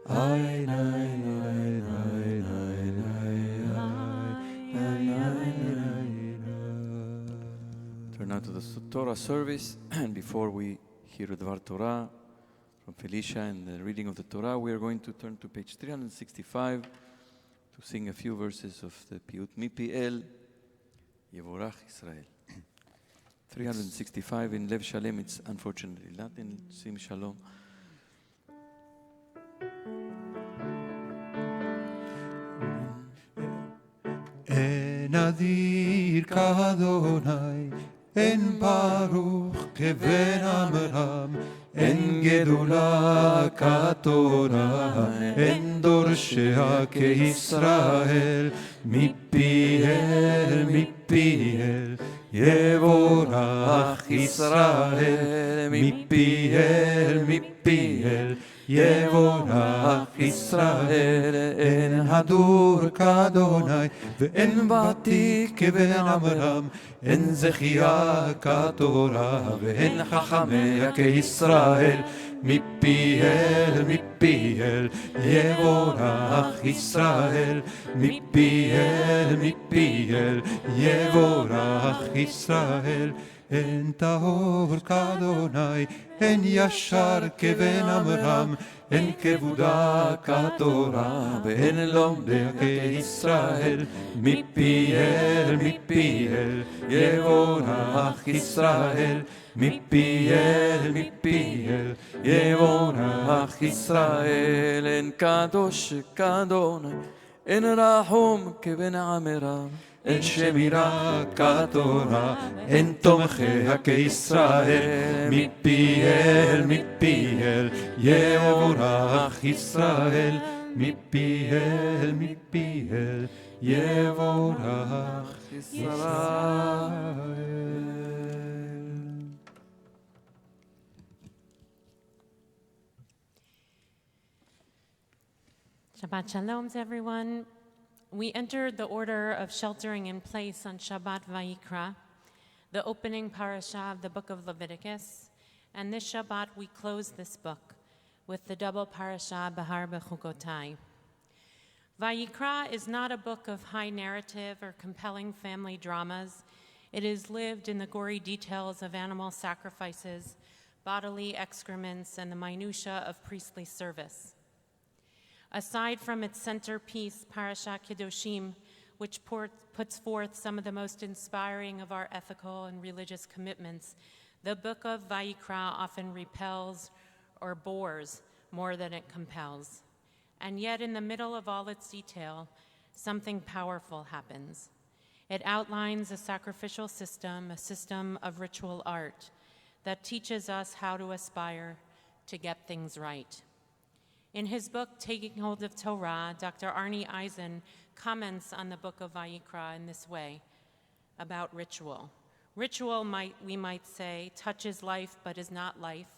Ay, ay, ay, ay, ay, ay, ay. Turn now to the Torah service, and before we hear Dvar Torah from Felicia and the reading of the Torah, we are going to turn to page 365 to sing a few verses of the Piyut Mipiel, Yevorach Israel. 365 in Lev Shalem, it's unfortunately not in Sim Shalom. En Adir Kadonai, en Baruch Keven Amram, en Gedula Katorah, en Dorshea Israel, Mipiel, Mipiel, Yevorach Israel, Mipiel, Mipiel, Yevorach Israel, en Hadur Kadonai, ואין ותיק כבן עמרם, אין זכייה כתורה, ואין חכמיה כישראל, מפיהם, מפיהם, יבורך ישראל, מפיהם, מפיהם, יבורך ישראל. אין טהור כאדוני, אין ישר כבן עמרם, אין כבודה כתורה, ואין לומדיה כישראל, מפיהם, מפיהם, יבורך ישראל, מפיהם, מפיהם, יבורך ישראל. אין קדוש כאדוני, אין רחום כבן עמרם, אין שמירה כתורה, אין תומכיה כישראל, מפיהם, מפיהם, יבורך ישראל, מפיהם, מפיהם, יבורך ישראל. Shabbat Shalom to everyone. We entered the order of sheltering in place on Shabbat Vayikra, the opening parasha of the book of Leviticus, and this Shabbat we close this book with the double parasha Bahar Bechukotai. Vayikra is not a book of high narrative or compelling family dramas. It is lived in the gory details of animal sacrifices, bodily excrements, and the minutiae of priestly service. Aside from its centerpiece, Parashat Kedoshim, which puts forth some of the most inspiring of our ethical and religious commitments, the book of Vayikra often repels or bores more than it compels. And yet, in the middle of all its detail, something powerful happens. It outlines a sacrificial system, a system of ritual art that teaches us how to aspire to get things right. In his book, Taking Hold of Torah, Dr. Arnie Eisen comments on the book of Vayikra in this way about ritual. Ritual, we might say, touches life but is not life.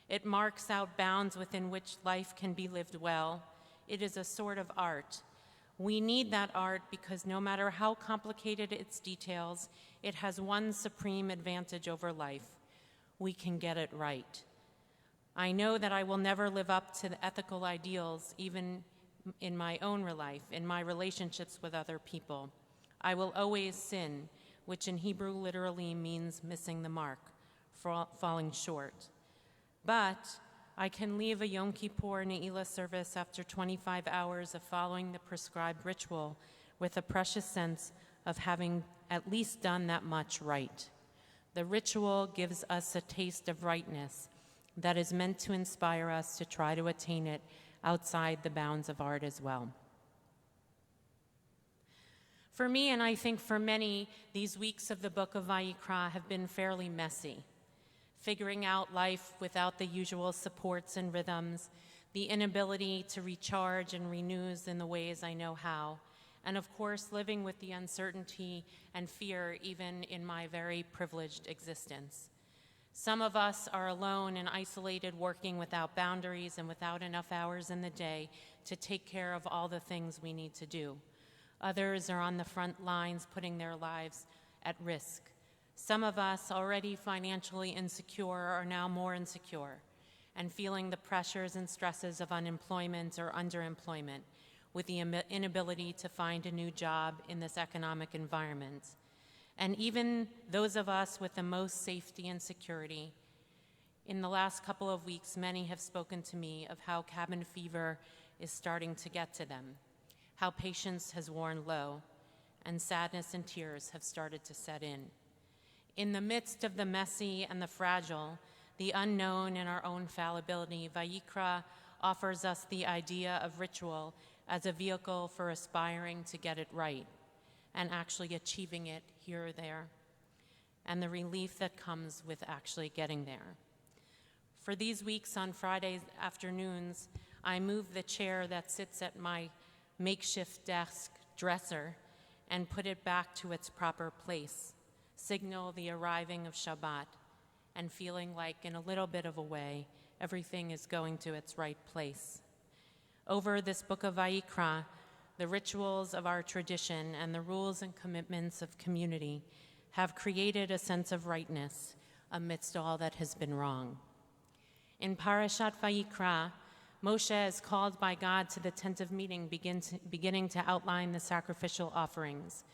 It marks out bounds within which life can be lived well. It is a sort of art. We need that art because no matter how complicated its details, it has one supreme advantage over life. We can get it right. I know that I will never live up to the ethical ideals, even in my own life, in my relationships with other people. I will always sin, which in Hebrew literally means missing the mark, falling short. But I can leave a Yom Kippur Ne'ilah service after 25 hours of following the prescribed ritual with a precious sense of having at least done that much right. The ritual gives us a taste of rightness that is meant to inspire us to try to attain it outside the bounds of art as well. For me, and I think for many, these weeks of the book of Vayikra have been fairly messy. Figuring out life without the usual supports and rhythms, the inability to recharge and renew in the ways I know how, and of course, living with the uncertainty and fear even in my very privileged existence. Some of us are alone and isolated, working without boundaries and without enough hours in the day to take care of all the things we need to do. Others are on the front lines, putting their lives at risk. Some of us, already financially insecure, are now more insecure. and feeling the pressures and stresses of unemployment or underemployment, with the inability to find a new job in this economic environment. And even those of us with the most safety and security, in the last couple of weeks, many have spoken to me of how cabin fever is starting to get to them, how patience has worn low, and sadness and tears have started to set in. In the midst of the messy and the fragile, the unknown and our own fallibility, Vayikra offers us the idea of ritual as a vehicle for aspiring to get it right and actually achieving it here or there, and the relief that comes with actually getting there. For these weeks on Friday afternoons, I move the chair that sits at my makeshift desk dresser and put it back to its proper place, signal the arriving of Shabbat, and feeling like in a little bit of a way, everything is going to its right place. Over this book of Vayikra, the rituals of our tradition and the rules and commitments of community have created a sense of rightness amidst all that has been wrong. In Parashat Vayikra, Moshe is called by God to the tent of meeting, beginning to outline the sacrificial offerings.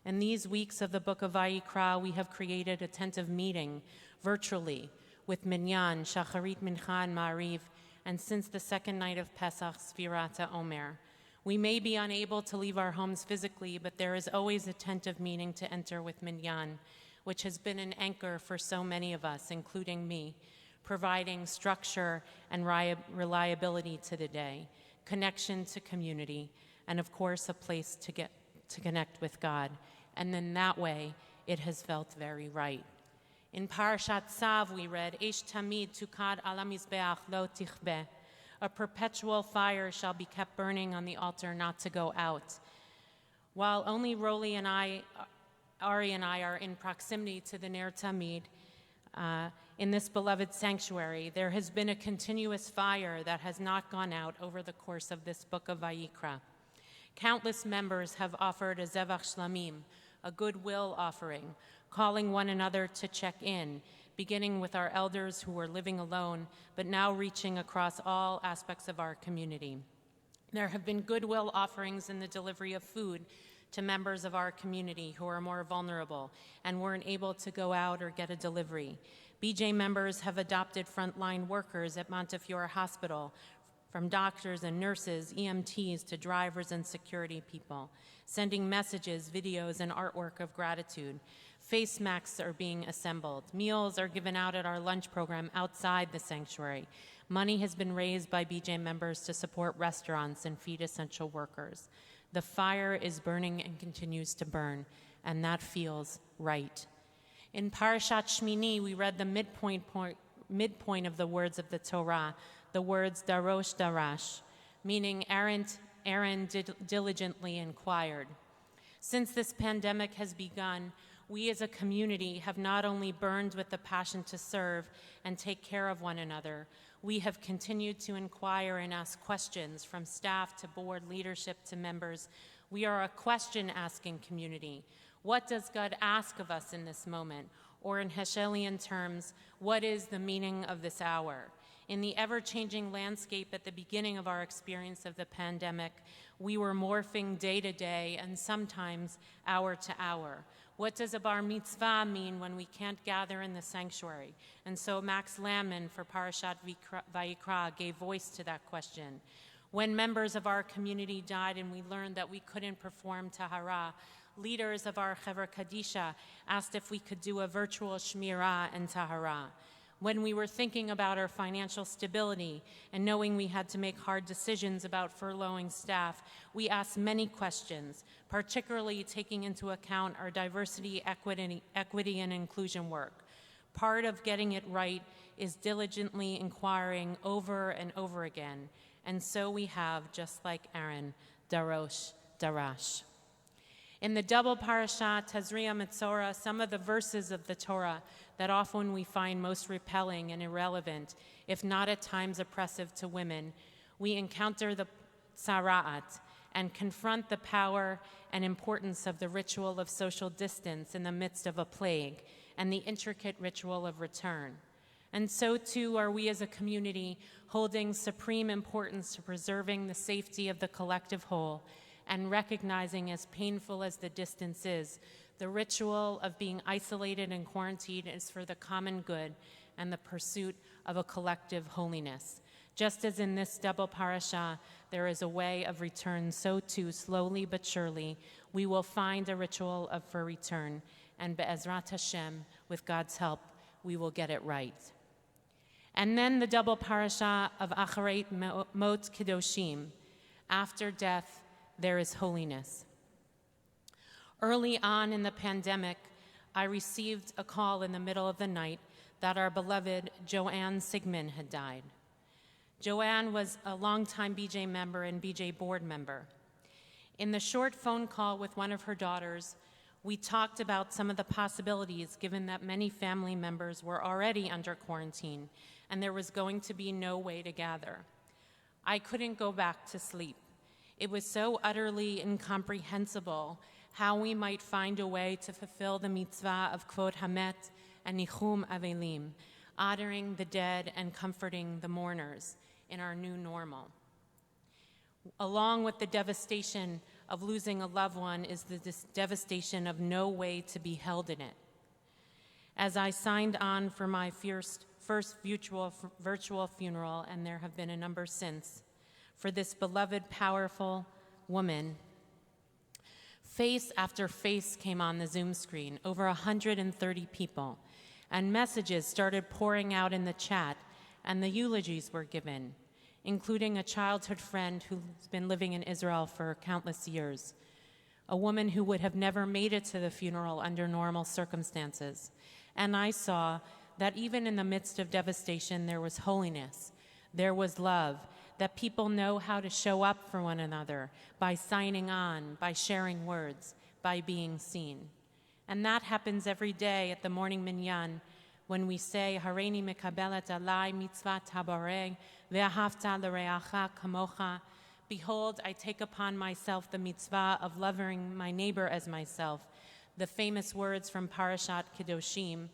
In these weeks of the book of Vayikra, we have created a tent of meeting virtually with Minyan, Shacharit, Mincha, and Ma'ariv, and since the second night of Pesach, Sfirat HaOmer. We may be unable to leave our homes physically, but there is always a tent of meeting to enter with Minyan, which has been an anchor for so many of us, including me, providing structure and reliability to the day, connection to community, and of course, a place to connect with God. And in that way, it has felt very right. In Parashat Tzav, we read, Eish tamid tukad ala mizbeach lo tichbe. A perpetual fire shall be kept burning on the altar, not to go out. While only Roly and Ari and I are in proximity to the Ner Tamid, in this beloved sanctuary, there has been a continuous fire that has not gone out over the course of this book of Vayikra. Countless members have offered a Zevach Shlamim, a goodwill offering, calling one another to check in, beginning with our elders who were living alone, but now reaching across all aspects of our community. There have been goodwill offerings in the delivery of food to members of our community who are more vulnerable and weren't able to go out or get a delivery. BJ members have adopted frontline workers at Montefiore Hospital, from doctors and nurses, EMTs, to drivers and security people, sending messages, videos, and artwork of gratitude. Face masks are being assembled. Meals are given out at our lunch program outside the sanctuary. Money has been raised by BJ members to support restaurants and feed essential workers. The fire is burning and continues to burn, and that feels right. In Parashat Shmini, we read the midpoint of the words of the Torah, the words Darosh Darash, meaning Aaron diligently inquired. Since this pandemic has begun, we as a community have not only burned with the passion to serve and take care of one another, we have continued to inquire and ask questions from staff to board leadership to members. We are a question-asking community. What does God ask of us in this moment? Or in Heshelian terms, what is the meaning of this hour? In the ever-changing landscape at the beginning of our experience of the pandemic, we were morphing day to day and sometimes hour to hour. What does a bar mitzvah mean when we can't gather in the sanctuary? And so Max Landman for Parashat Vayikra gave voice to that question. When members of our community died and we learned that we couldn't perform Tahara, leaders of our Chevra Kadisha asked if we could do a virtual Shmirah and Tahara. When we were thinking about our financial stability and knowing we had to make hard decisions about furloughing staff, we asked many questions, particularly taking into account our diversity, equity, and inclusion work. Part of getting it right is diligently inquiring over and over again, and so we have, just like Aaron, Darosh Darash. In the double parashat, Tazria Metzora, some of the verses of the Torah that often we find most repelling and irrelevant, if not at times oppressive to women, we encounter the tzara'at and confront the power and importance of the ritual of social distance in the midst of a plague and the intricate ritual of return. And so too are we as a community holding supreme importance to preserving the safety of the collective whole and recognizing, as painful as the distance is, the ritual of being isolated and quarantined is for the common good and the pursuit of a collective holiness. Just as in this double parasha, there is a way of return, so too, slowly but surely, we will find a ritual for return, and be'ezrat Hashem, with God's help, we will get it right. And then the double parasha of Acharei Mot Kedoshim. After death, there is holiness. Early on in the pandemic, I received a call in the middle of the night that our beloved Joanne Sigmund had died. Joanne was a longtime BJ member and BJ board member. In the short phone call with one of her daughters, we talked about some of the possibilities given that many family members were already under quarantine and there was going to be no way to gather. I couldn't go back to sleep. It was so utterly incomprehensible how we might find a way to fulfill the mitzvah of Kvod Hamet and Nichum Avelim, honoring the dead and comforting the mourners in our new normal. Along with the devastation of losing a loved one is the devastation of no way to be held in it. As I signed on for my first virtual funeral, and there have been a number since, for this beloved, powerful woman, face after face came on the Zoom screen, over 130 people, and messages started pouring out in the chat, and the eulogies were given, including a childhood friend who's been living in Israel for countless years, a woman who would have never made it to the funeral under normal circumstances. And I saw that even in the midst of devastation, there was holiness, there was love, that people know how to show up for one another by signing on, by sharing words, by being seen. And that happens every day at the morning minyan when we say, Hareini mekabelet alai mitzvah tabarei ve'ahavta l'reacha kamocha. Behold, I take upon myself the mitzvah of loving my neighbor as myself, the famous words from Parashat Kedoshim.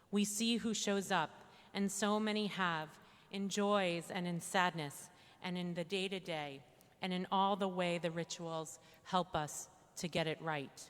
We see who shows up, and so many have, in joys and in sadness, and in the day-to-day, and in all the way the rituals help us to get it right.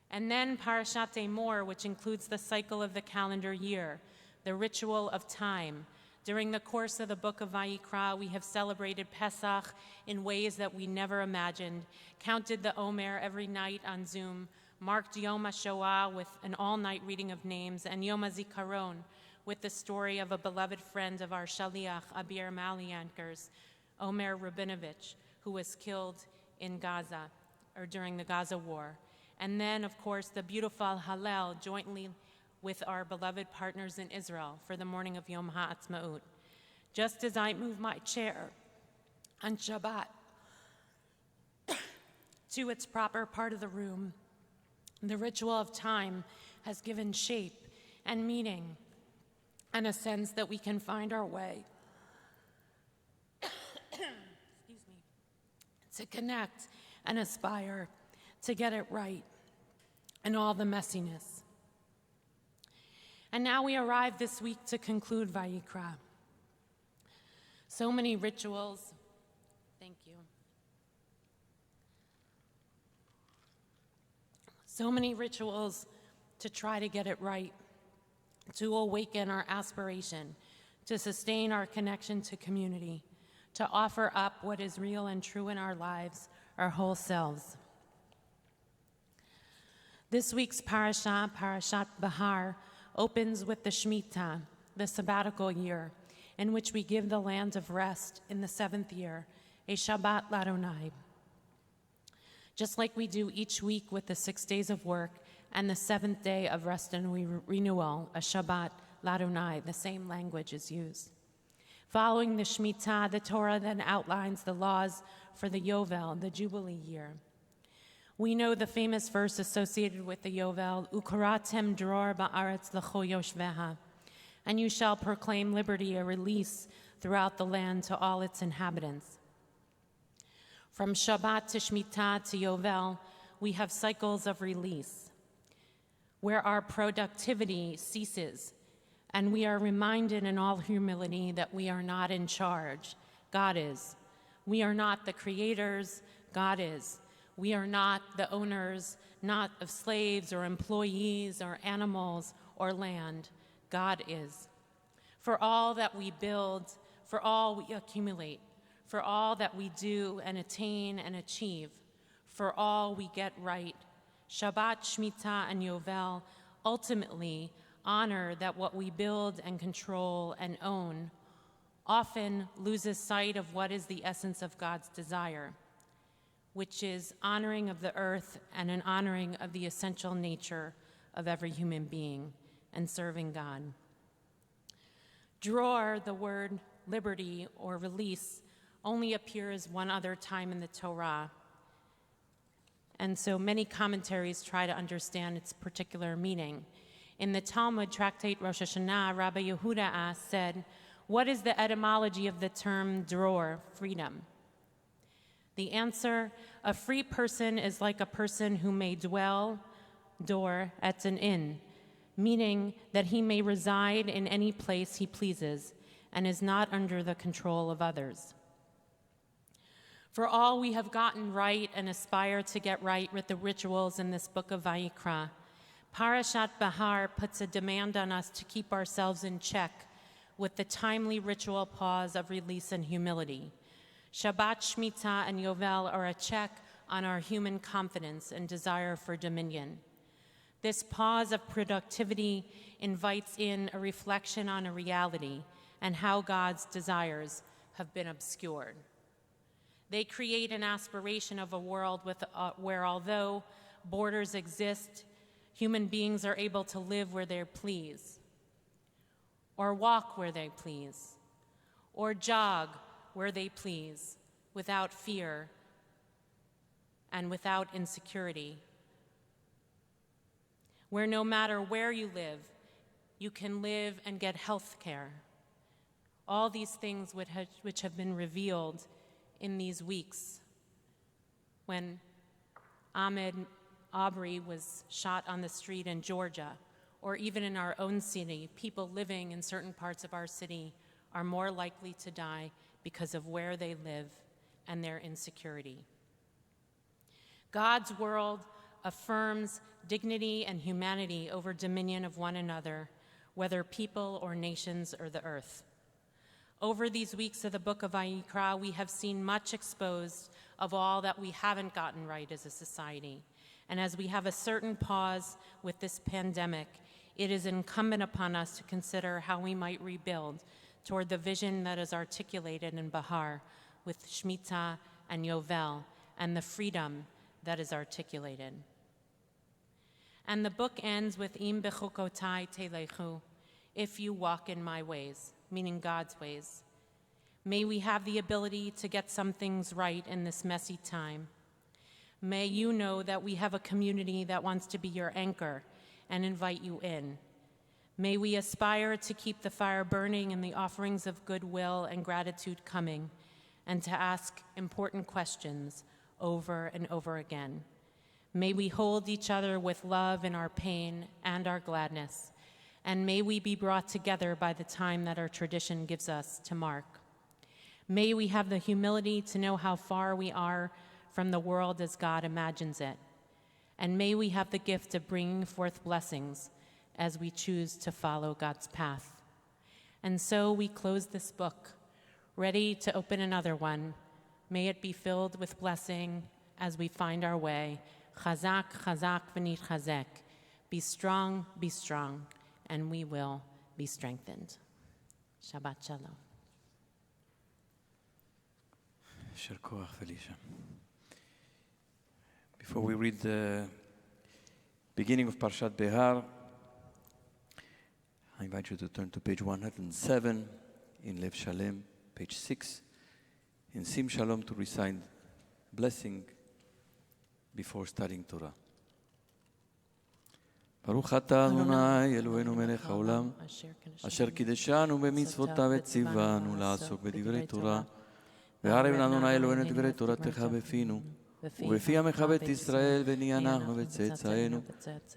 And then Parashat Emor, which includes the cycle of the calendar year, the ritual of time. During the course of the book of Vayikra, we have celebrated Pesach in ways that we never imagined, counted the Omer every night on Zoom, marked Yom HaShoah with an all-night reading of names, and Yom HaZikaron with the story of a beloved friend of our Shaliach, Abir Maliankers, Omer Rabinovich, who was killed in Gaza, or during the Gaza war. And then, of course, the beautiful Hallel jointly with our beloved partners in Israel for the morning of Yom HaAtzmaut. Just as I move my chair on Shabbat to its proper part of the room, the ritual of time has given shape and meaning and a sense that we can find our way to connect and aspire to get it right in all the messiness. And now we arrive this week to conclude Vayikra. So many rituals. Thank you. So many rituals to try to get it right, to awaken our aspiration, to sustain our connection to community, to offer up what is real and true in our lives, our whole selves. This week's parasha, Parashat Bahar, opens with the Shemitah, the sabbatical year, in which we give the land of rest in the 7th year, a Shabbat l'Adonai. Just like we do each week with the 6 days of work and the 7th day of rest and renewal, a Shabbat l'Adonai, the same language is used. Following the Shemitah, the Torah then outlines the laws for the Yovel, the Jubilee year. We know the famous verse associated with the Yovel, Ukaratem dror ba'aretz l'cho yoshveha, and you shall proclaim liberty, a release throughout the land to all its inhabitants. From Shabbat to Shemitah to Yovel, we have cycles of release, where our productivity ceases And we are reminded in all humility that we are not in charge. God is. We are not the creators. God is. We are not the owners, not of slaves or employees or animals or land. God is. For all that we build, for all we accumulate, for all that we do and attain and achieve, for all we get right, Shabbat, Shemitah, and Yovel ultimately honor that what we build and control and own often loses sight of what is the essence of God's desire, which is honoring of the earth and an honoring of the essential nature of every human being and serving God. Dror, the word liberty or release, only appears one other time in the Torah. And so many commentaries try to understand its particular meaning. In the Talmud tractate Rosh Hashanah, Rabbi Yehuda said, "What is the etymology of the term dror, freedom?" The answer, a free person is like a person who may dwell, dor, at an inn, meaning that he may reside in any place he pleases and is not under the control of others. For all we have gotten right and aspire to get right with the rituals in this book of Vayikra, Parashat Bahar puts a demand on us to keep ourselves in check with the timely ritual pause of release and humility. Shabbat, Shemitah, and Yovel are a check on our human confidence and desire for dominion. This pause of productivity invites in a reflection on a reality and how God's desires have been obscured. They create an aspiration of a world where, although borders exist, human beings are able to live where they please, or walk where they please, or jog where they please, without fear and without insecurity, where no matter where you live, you can live and get health care. All these things which have been revealed in these weeks when Ahmed Aubrey was shot on the street in Georgia, or even in our own city, people living in certain parts of our city are more likely to die because of where they live and their insecurity. God's world affirms dignity and humanity over dominion of one another, whether people or nations or the earth. Over these weeks of the book of Vayikra, we have seen much exposed of all that we haven't gotten right as a society. And as we have a certain pause with this pandemic, it is incumbent upon us to consider how we might rebuild toward the vision that is articulated in Bahar with Shemitah and Yovel and the freedom that is articulated. And the book ends with Im bechukotai telechu, if you walk in my ways, meaning God's ways. May we have the ability to get some things right in this messy time. May you know that we have a community that wants to be your anchor and invite you in. May we aspire to keep the fire burning and the offerings of goodwill and gratitude coming, and to ask important questions over and over again. May we hold each other with love in our pain and our gladness, and may we be brought together by the time that our tradition gives us to mark. May we have the humility to know how far we are from the world as God imagines it, and may we have the gift of bringing forth blessings as we choose to follow God's path. And so we close this book, ready to open another one. May it be filled with blessing as we find our way. Chazak, chazak, v'nitchazek. Be strong, and we will be strengthened. Shabbat shalom. יישר כוח, Felicia. Before we read the beginning of Parshat Behar, I invite you to turn to page 107 in Lev Shalem, page 6, in Sim Shalom, to recite blessing before studying Torah. ברוך אתה אדוני אלוהינו מלך העולם, אשר קידשנו במצוותיו וציוונו לעסוק בדברי תורה, והערב לנו אדוני אלוהינו דברי תורתך בפינו, ובפי עמך בית ישראל, ונהיה אנחנו וצאצאינו,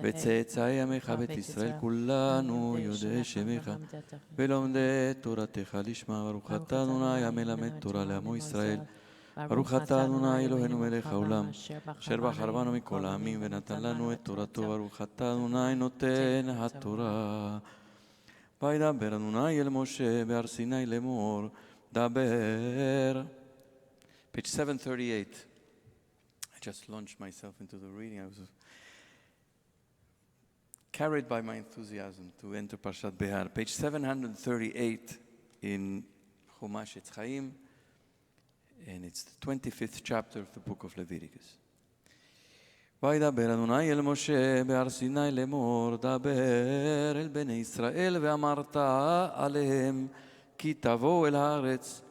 וצאצאי עמך בית ישראל כולנו, יודעי שמך, ולומדי תורתך לשמה. ברוך אתה אדוני המלמד תורה לעמו ישראל. ברוך אתה אדוני אלוהינו מלך העולם, אשר בחר בנו מכל העמים ונתן לנו את תורתו. ברוך אתה אדוני נותן התורה. וידבר אדוני אל משה בהר סיני לאמור, דבר. Page 738. I just launched myself into the reading. I was carried by my enthusiasm to enter Parshat Behar. Page 738 in Chumash Etz Chaim, and it's the 25th chapter of the book of Leviticus. וידבר אדוני אל משה בהר סיני לאמור, דבר אל בני ישראל ואמרת עליהם, כי תבואו אל הארץ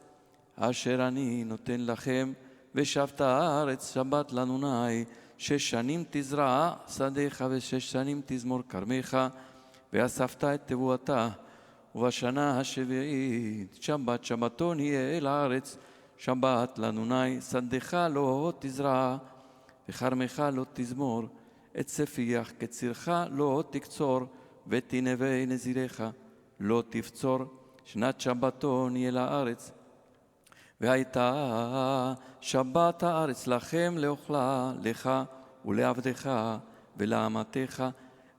אשר אני נותן לכם, ושבת הארץ שבת לאדוני, 6 שנים תזרע שדיך ו6 שנים תזמור כרמך, ואספת את תבואתה, ובשנה השביעית שבת שבתון יהיה אל הארץ, שבת לאדוני, שדיך לא תזרע וכרמך לא תזמור, את ספיח קצירך לא תקצור, ותנבי נזירך לא תבצור, שנת שבתון יהיה לארץ. והייתה שבת הארץ לכם לאוכלה, לך ולעבדך ולאמתך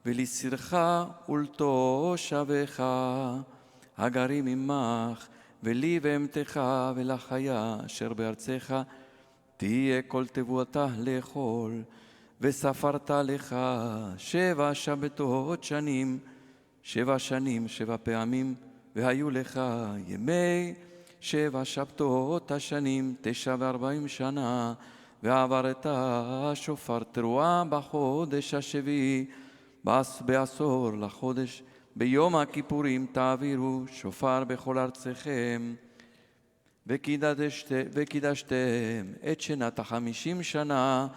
ולסירך ולתושבך הגרים עמך, ולי ואמתך ולחיה אשר בארצך, תהיה כל תבואתה לאכול. וספרת לך 7 שבתות שנים, 7 שנים 7 פעמים, והיו לך ימי 7 שבתות השנים, 49 שנה, ועברת שופר תרועה בחודש השביעי, בעשור לחודש, ביום הכיפורים תעבירו שופר בכל ארצכם. וקידשתם את שנת 50 שנה,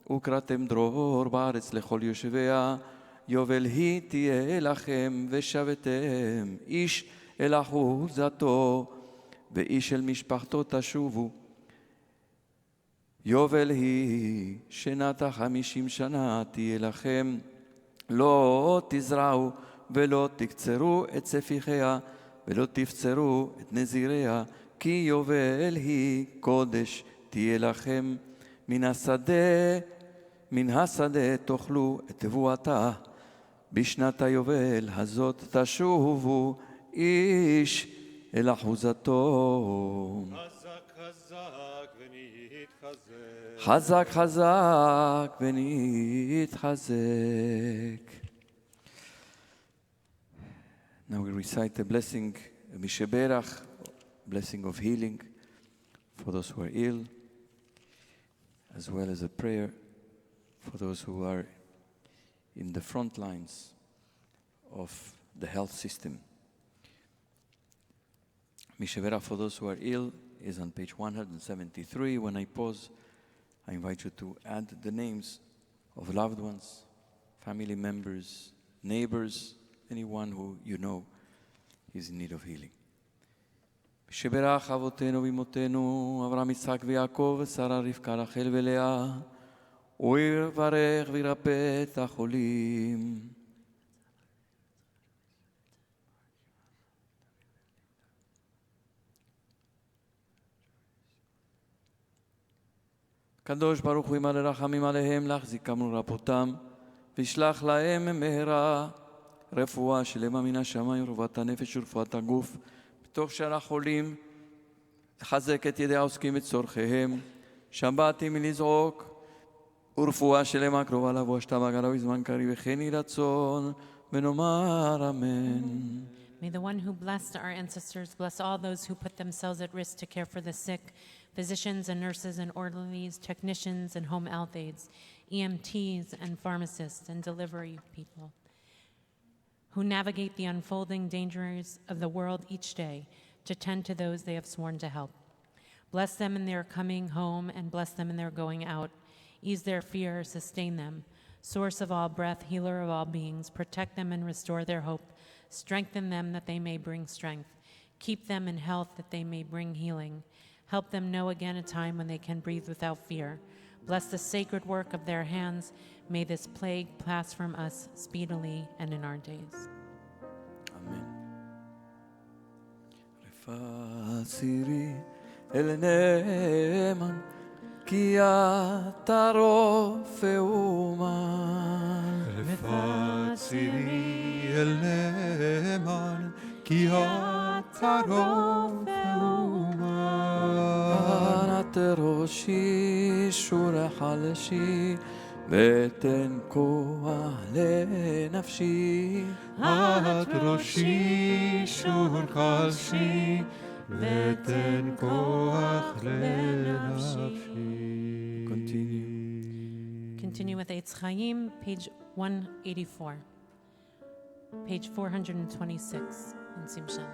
וקראתם דרור בארץ לכל יושביה, יובל היא תהיה לכם, ושבתם איש אל אחוזתו, ואיש אל משפחתו תשובו. יובל היא שנת 50 שנה תהיה לכם, לא תזרעו ולא תקצרו את ספיחיה, ולא תבצרו את נזיריה, כי יובל היא קודש תהיה לכם. מן השדה תאכלו את תבואתה, בשנת היובל הזאת תשובו איש אל אחוזתו. חזק חזק ונתחזק. Now we recite the blessing, Misheberach, blessing of healing for those who are ill, as well as a prayer for those who are in the front lines of the health system. Misheberach for those who are ill is on page 173. When I pause, I invite you to add the names of loved ones, family members, neighbors, anyone who you know is in need of healing. שברך אבותינו ואמותינו, אברהם, יצחק ויעקב, שרה, רבקה, רחל ולאה, ויברך וירפא את החולים. קדוש ברוך הוא ימלא רחמים עליהם, להחזיקם ולרפאותם, וישלח להם מהרה רפואה שלמה מן השמיים, רפואת הנפש ורפואת הגוף, בתוך שאר החולים, לחזק את ידי העוסקים בצורכיהם, שבתים מלזעוק, ורפואה שלמה קרובה לבוא, השתה בגלה בזמן קריב, וכן יהי רצון, ונאמר אמן. May the one who blessed our ancestors bless all those who put themselves at risk to care for the sick, physicians and nurses and orderlies, technicians and home health aides, EMTs and pharmacists and delivery people, who navigate the unfolding dangers of the world each day to tend to those they have sworn to help. Bless them in their coming home and bless them in their going out. Ease their fear, sustain them. Source of all breath, healer of all beings, protect them and restore their hope. Strengthen them that they may bring strength. Keep them in health that they may bring healing. Help them know again a time when they can breathe without fear. Bless the sacred work of their hands. May this plague pass from us speedily and in our days. Amen. Refasiri el neman ki ata rofeuman. Refasiri el neman ki ata rofeuman. Anate roshi shura halashi ותן כוח לנפשי. את ראשי שור חלשי ותן כוח לנפשי. Continue with Eitz Chaim, page 184. Page 426 in Sim Shalom.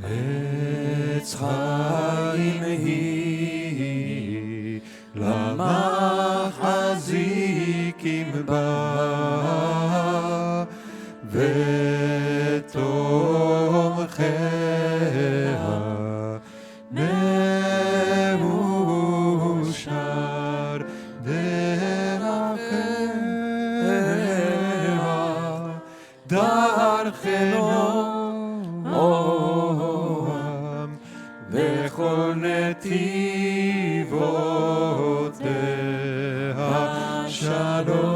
עץ חיים היא למחזיקים בה ותומכיה מאושר דרכיה דרכנו בכל נתיבותיה שלום.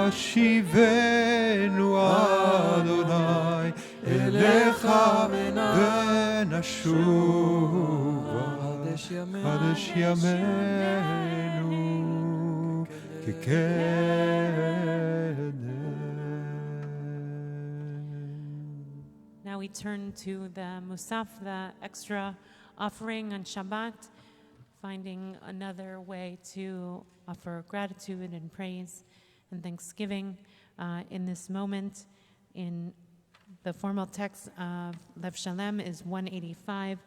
השיבנו אדוני אליך ונשובה חדש ימינו כקדם. Now we turn to the Musaf, the extra offering on Shabbat, finding another way to offer gratitude and praise and thanksgiving in this moment. In the formal text of Lev Shalem is 185,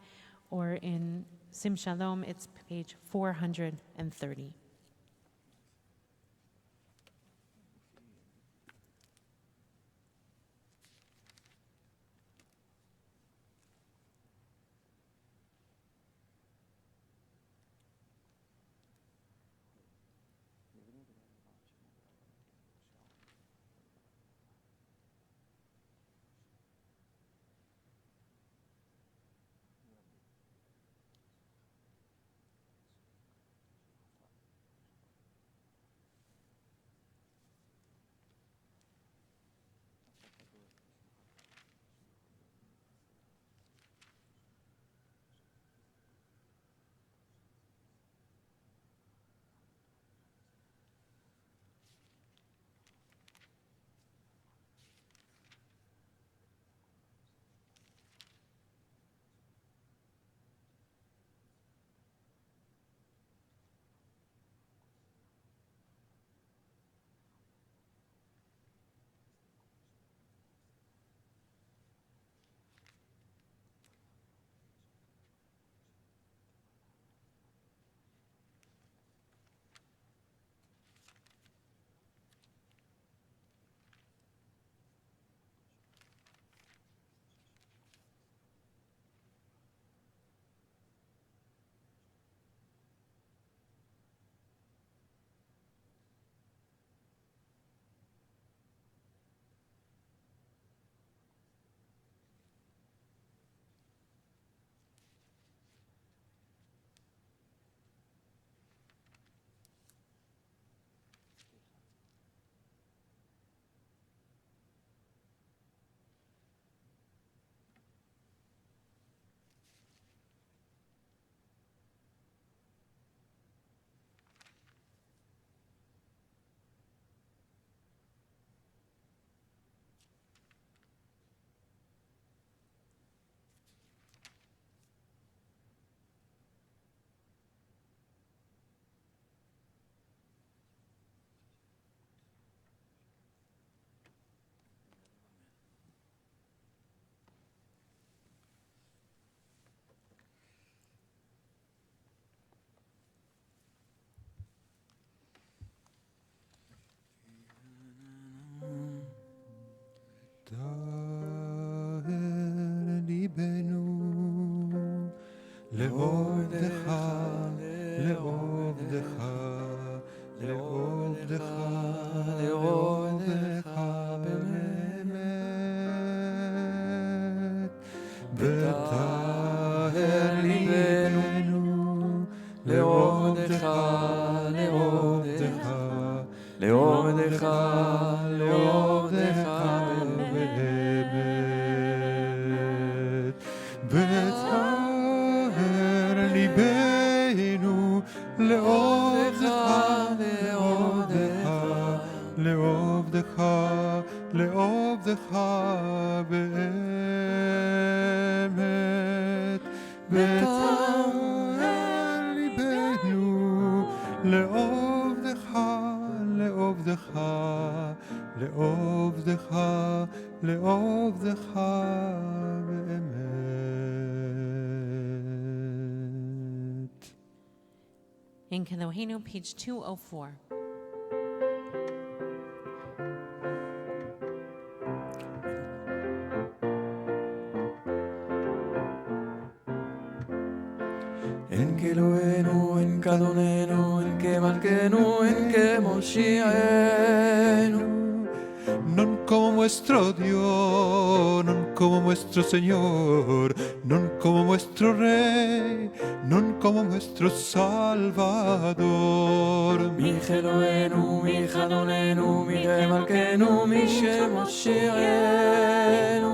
or in Sim Shalom it's page 430. לעובדך, לעובדך, לעובדך, לעובדך באמת, וטהר ליבנו, לעובדך, לעובדך, לעובדך, לעובדך באמת, וטהר ליבנו, לעובדך, לעובדך, לעובדך, לעובדך באמת, וטהר ליבנו, לעובדך, לעובדך, לעובדך, לעובדך באמת. In Kedohenu, page 204. En Keloenu, en Kadonenu, en Kemalkenu, en Kemoshiachenu. Non como nuestro Dios, non como nuestro Señor, non como nuestro Rey, non como nuestro Salvador. Mi Keloenu, mi Kadonenu, mi Kemalkenu, mi Shemoshiachenu.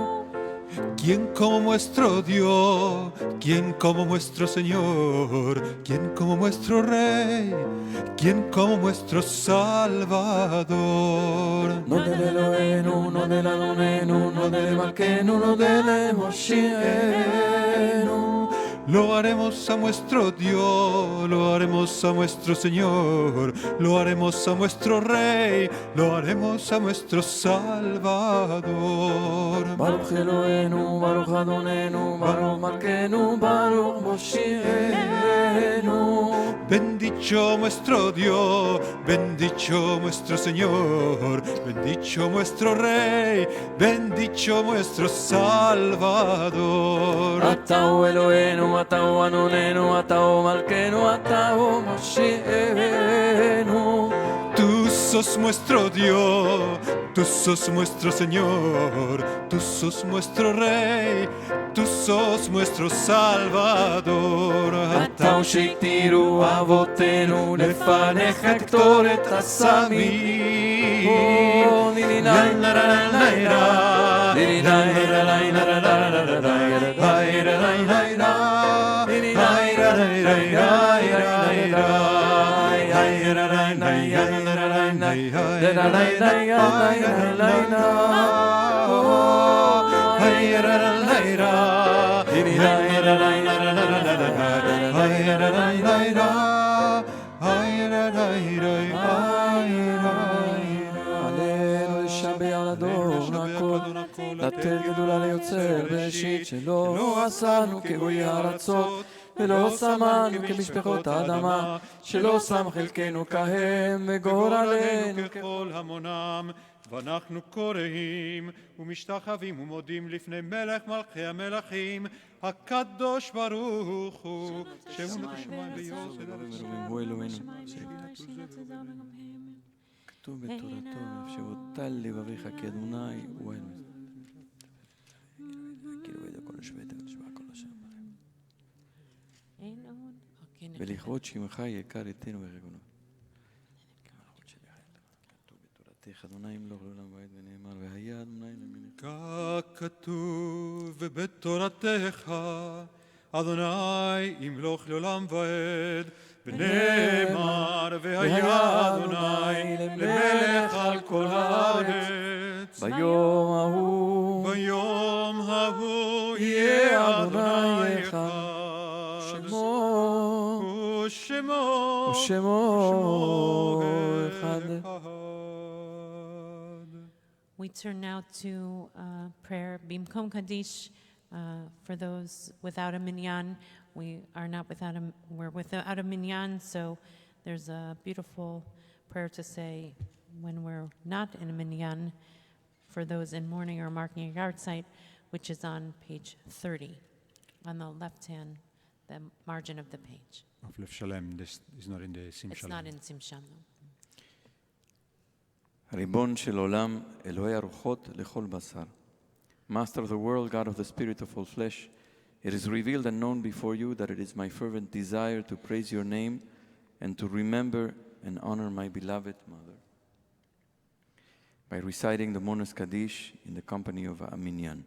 ¿Quién como nuestro Dios? ¿Quién como nuestro Señor? ¿Quién como nuestro Rey? ¿Quién como nuestro Salvador? No del Elohenu, no del Adonenu, no del Malkenu, no del Moshiachenu. Lo haremos a nuestro Dios, lo haremos a nuestro Señor, lo haremos a nuestro Rey, lo haremos a nuestro Salvador. Baruch Elohenu, Baruch Adonenu, Baruch Malkenu, Baruch Moshiachenu. Bendito nuestro Dios, bendito nuestro Señor, bendito nuestro Rey, bendito nuestro Salvador. Atau Elohenu, Atau Adonenu, Atau Malkenu, Atau Moshiachenu. Tú sos nuestro Dios, tú sos nuestro Señor, tú sos nuestro Rey, tú sos nuestro Salvador. Atau shitiru avotenu lefanecha ktoret hasamim. עלינו לשבח אדון הכל, לתת גדולה ליוצר בראשית, שלא עשנו כגויי ארצות, ולא שמנו כמשפחות האדמה, שלא שם חלקנו כהם וגורלנו ככל המונם. ואנחנו קוראים ומשתחווים ומודים לפני מלך מלכי המלכים, הקדוש ברוך הוא, שהוא בשמיים ויוסד על הוא אלוהינו. כתוב בתורתו, שבוטל לבביך כאדוני הוא אלוהינו. כאילו ידע כל השבט ונשבע כל השם. ולכבוד שמך יקר איתנו ורגונו. כתוב בתורתך אדוני ימלוך לעולם ועד ונאמר והיה אדוני למלך. כך כתוב בתורתך, אדוני ימלוך לעולם ועד ונאמר והיה אדוני למלך על כל הארץ. ביום ההוא יהיה אדוני אחד, ושמו אחד. We turn now to prayer Bimkom Kaddish for those without a minyan. We're without a minyan, so there's a beautiful prayer to say when we're not in a minyan for those in mourning or marking a yard site, which is on page 30 on the left hand. the margin of the page. Of Lev Shalem, this is not in the Sim It's Shalom. not in Sim Shalom. ריבון של עולם, אלוהי הרוחות לכל בשר. Master of the world, God of the spirit of all flesh, it is revealed and known before you that it is my fervent desire to praise your name and to remember and honor my beloved mother by reciting the Monas Kaddish in the company of a minyan.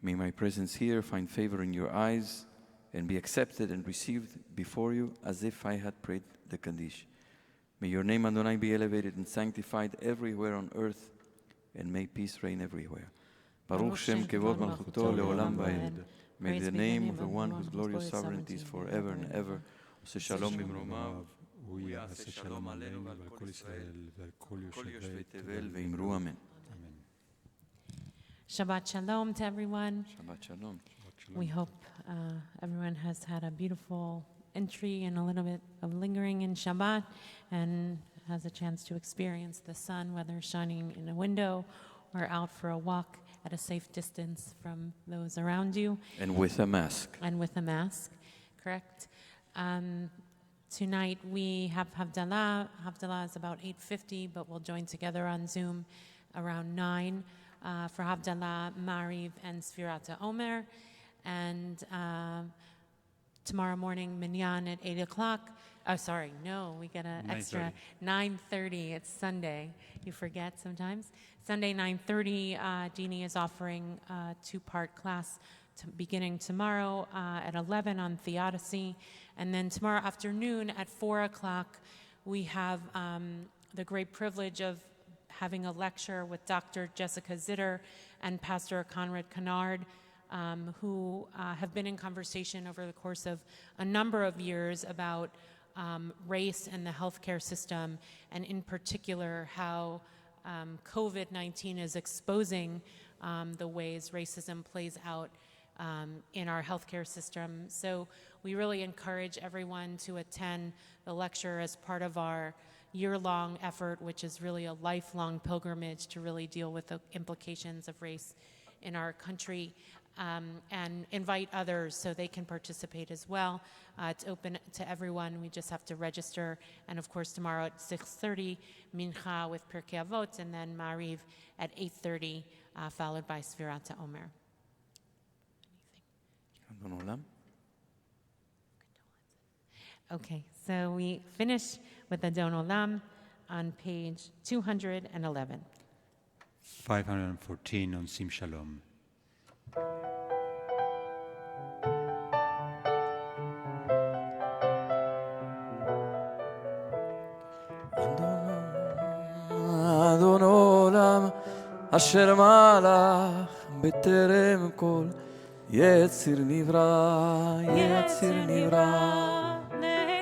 May my presence here find favor in your eyes and be accepted and received before you as if I had prayed the Kaddish. May your name, Adonai, be elevated and sanctified everywhere on earth, and may peace reign everywhere. Baruch Shem Kevod Malchuto Leolam Vaed. May the name of the one whose glorious sovereignty is forever and ever. Ose Shalom Bimromav. הוא יעשה שלום עלינו ועל כל ישראל ועל כל יושבי תבל. ואמרו אמן. Shabbat Shalom to everyone. Shabbat Shalom. We hope everyone has had a beautiful entry and a little bit of lingering in Shabbat and has a chance to experience the sun, whether shining in a window or out for a walk at a safe distance from those around you. And with a mask. And with a mask, correct. Tonight we have Havdalah. Havdalah is about 8:50, but we'll join together on Zoom around 9 for Havdalah, Mariv, and Sfirat Omer. And tomorrow morning, Minyan at 8 o'clock. Oh, sorry, no, we get an extra 9:30. It's Sunday. You forget sometimes. Sunday, 9:30, Jeannie is offering a 2-part class beginning tomorrow at 11 on Theodicy. And then tomorrow afternoon at 4 o'clock, we have the great privilege of having a lecture with Dr. Jessica Zitter and Pastor Conrad Kennard, who have been in conversation over the course of a number of years about race and the healthcare system, and in particular how COVID-19 is exposing the ways racism plays out in our healthcare system. So we really encourage everyone to attend the lecture as part of our year-long effort, which is really a lifelong pilgrimage to really deal with the implications of race in our country, and invite others so they can participate as well. It's open to everyone. We just have to register. And of course, tomorrow at 6:30, Mincha with Pirkei Avot, and then Mariv at 8:30, followed by Sfirat Omer. Okay, so we finish with Adon Olam on page 211. 514 on Sim Shalom. אדון עולם אשר מלך בטרם כל יציר נברא, יציר נברא.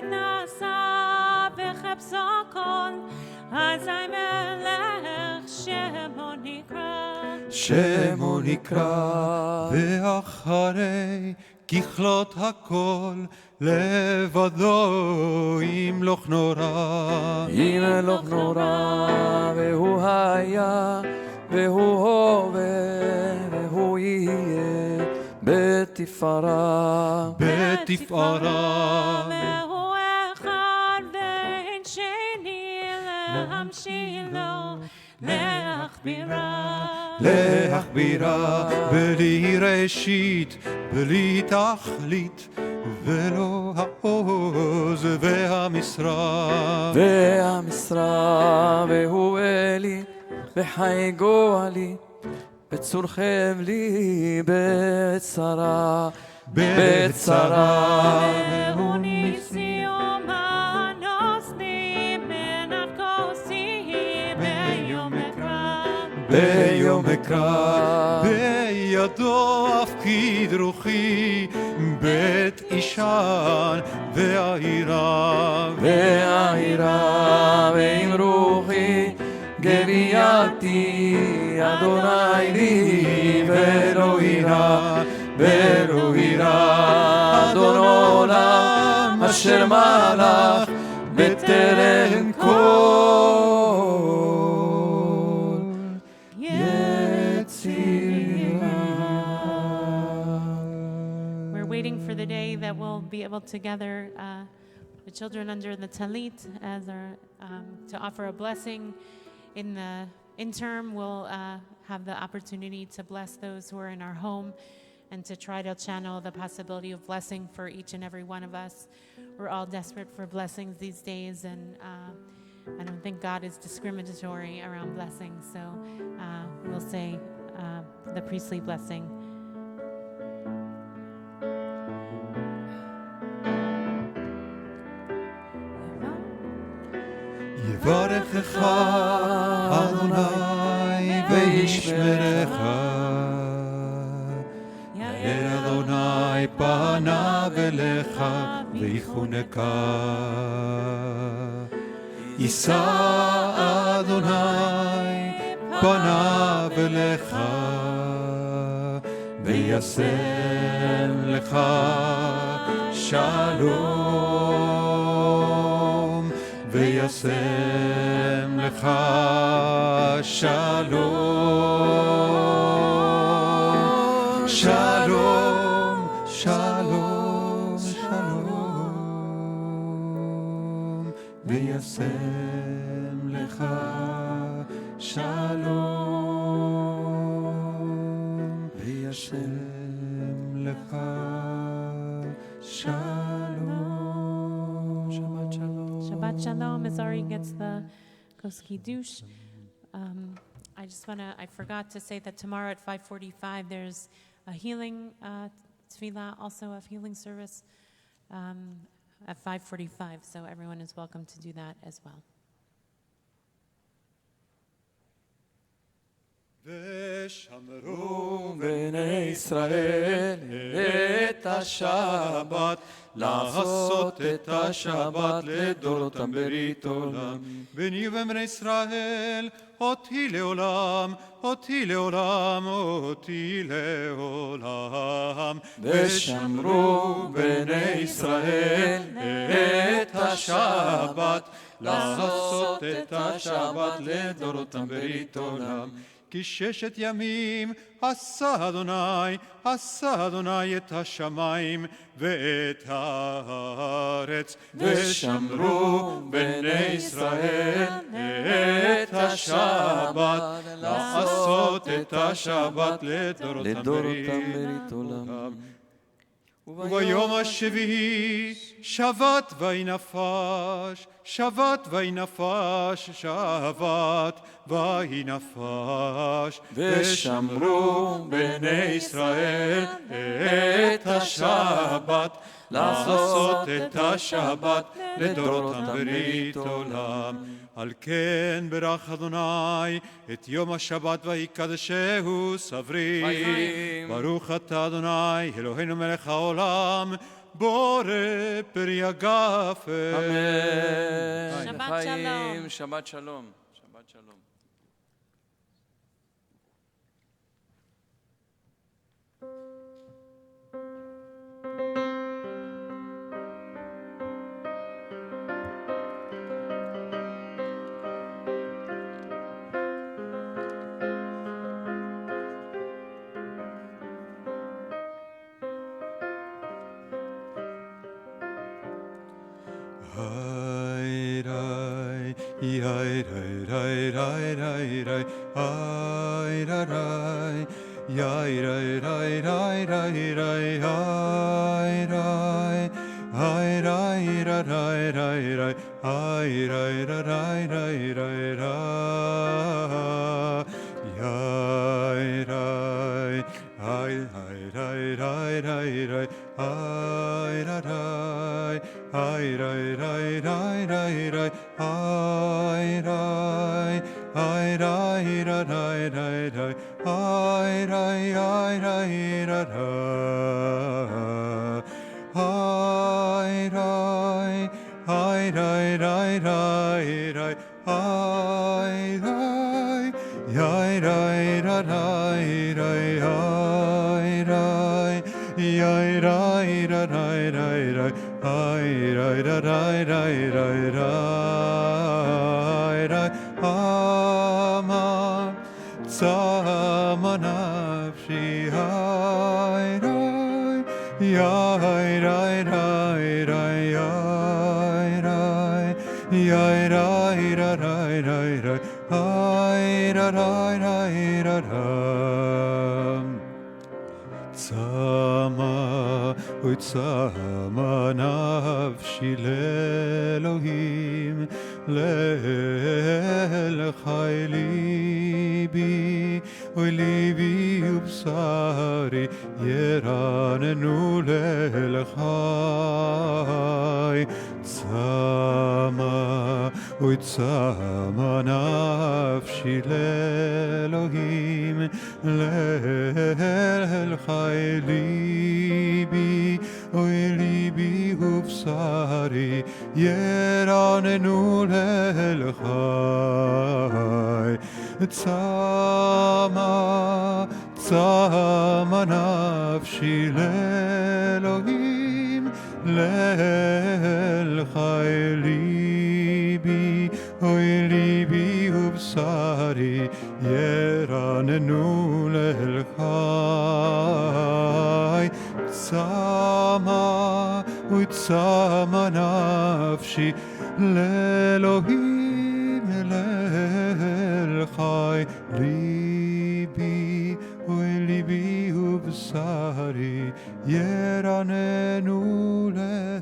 נעשה בחפצו כל, אזי מלך שמו נקרא. שמו נקרא, ואחרי ככלות הכל לבדו ימלוך נורא. ימלוך נורא, והוא היה, והוא הווה, והוא יהיה בתפארה. בתפארה. והוא אחד ואין שני להמשילו, להכבירה. להכבירה, בלי ראשית, בלי תכלית, ולא העוז והמשרה. והמשרה, והוא אלי, וחי גואלי, בצור חבלי, בצרה, בצרה. והוא ניסי ומנוסני, מנת כוסי ביום אקרא. ביום אקרא, בידו הפקיד רוחי, בית אישן והעירה. והעירה, ועם רוחי גבייתי, אדוני לי, ולא יירא, ולא יירא. אדון עולם אשר מלך בטרם כל יציר נברא. We're waiting for the day pray that we'll be able to gather the children under the talit as our, to offer a blessing. In the interim, we'll have the opportunity to bless those who are in our home and to try to channel the possibility of blessing for each and every one of us. We're all desperate for blessings these days, and I don't think God is discriminatory around blessings, so we'll say the priestly blessing. יברכך אדוני וישמרך, יאר אדוני פניו אליך ויחונקה, יישא אדוני פניו אליך וישם לך שלום, וישם לך שלום, שלום, שלום, שלום, וישם לך שלום, וישם לך שלום. Shabbat shalom. Shabbat shalom as Ari gets the Koski douche. I forgot to say that tomorrow at 5:45 there's a healing tefillah, also a healing service at 5:45. So everyone is welcome to do that as well. ושמרו בני ישראל את השבת, לעשות את השבת לדורותם ברית עולם. בני ובני ישראל, אותי לעולם, אותי לעולם, אותי לעולם. ושמרו בני ישראל את השבת, לעשות את השבת לדורותם ברית עולם. כי 6 ימים עשה אדוני את השמיים ואת הארץ, ושמרו בני ישראל את השבת, לעשות את השבת לדורותם ברית עולם. וביום השביעי שבת וינפש, שבת וינפש, שבת וינפש. ושמרו בני ישראל את השבת, לעשות את השבת לדורותם ברית עולם. על כן ברך אדוני את יום השבת ויקדשהו סברי. ברוך אתה אדוני אלוהינו מלך העולם, בורא פרי הגפן. אמן. Shabbat shalom. Shabbat shalom. Shabbat shalom. Yai, צמא, אוי צמא נפשי לאלוהים, לאל חי ליבי, אוי ליבי ובשרי, ירננו לאל חי. צמא, אוי צמא נפשי לאלוהים, לאל חי ליבי, אוי ליבי ובשרי, ירננו לאל חי. צמא, צמא נפשי לאלוהים, לאל חי ליבי, אוי ליבי ובשרי, ירננו לאל חי. צמא, אוי צמא נפשי לאלוהים, לאל חי ליבי, אוי ליבי ובשרי, ירננו לאל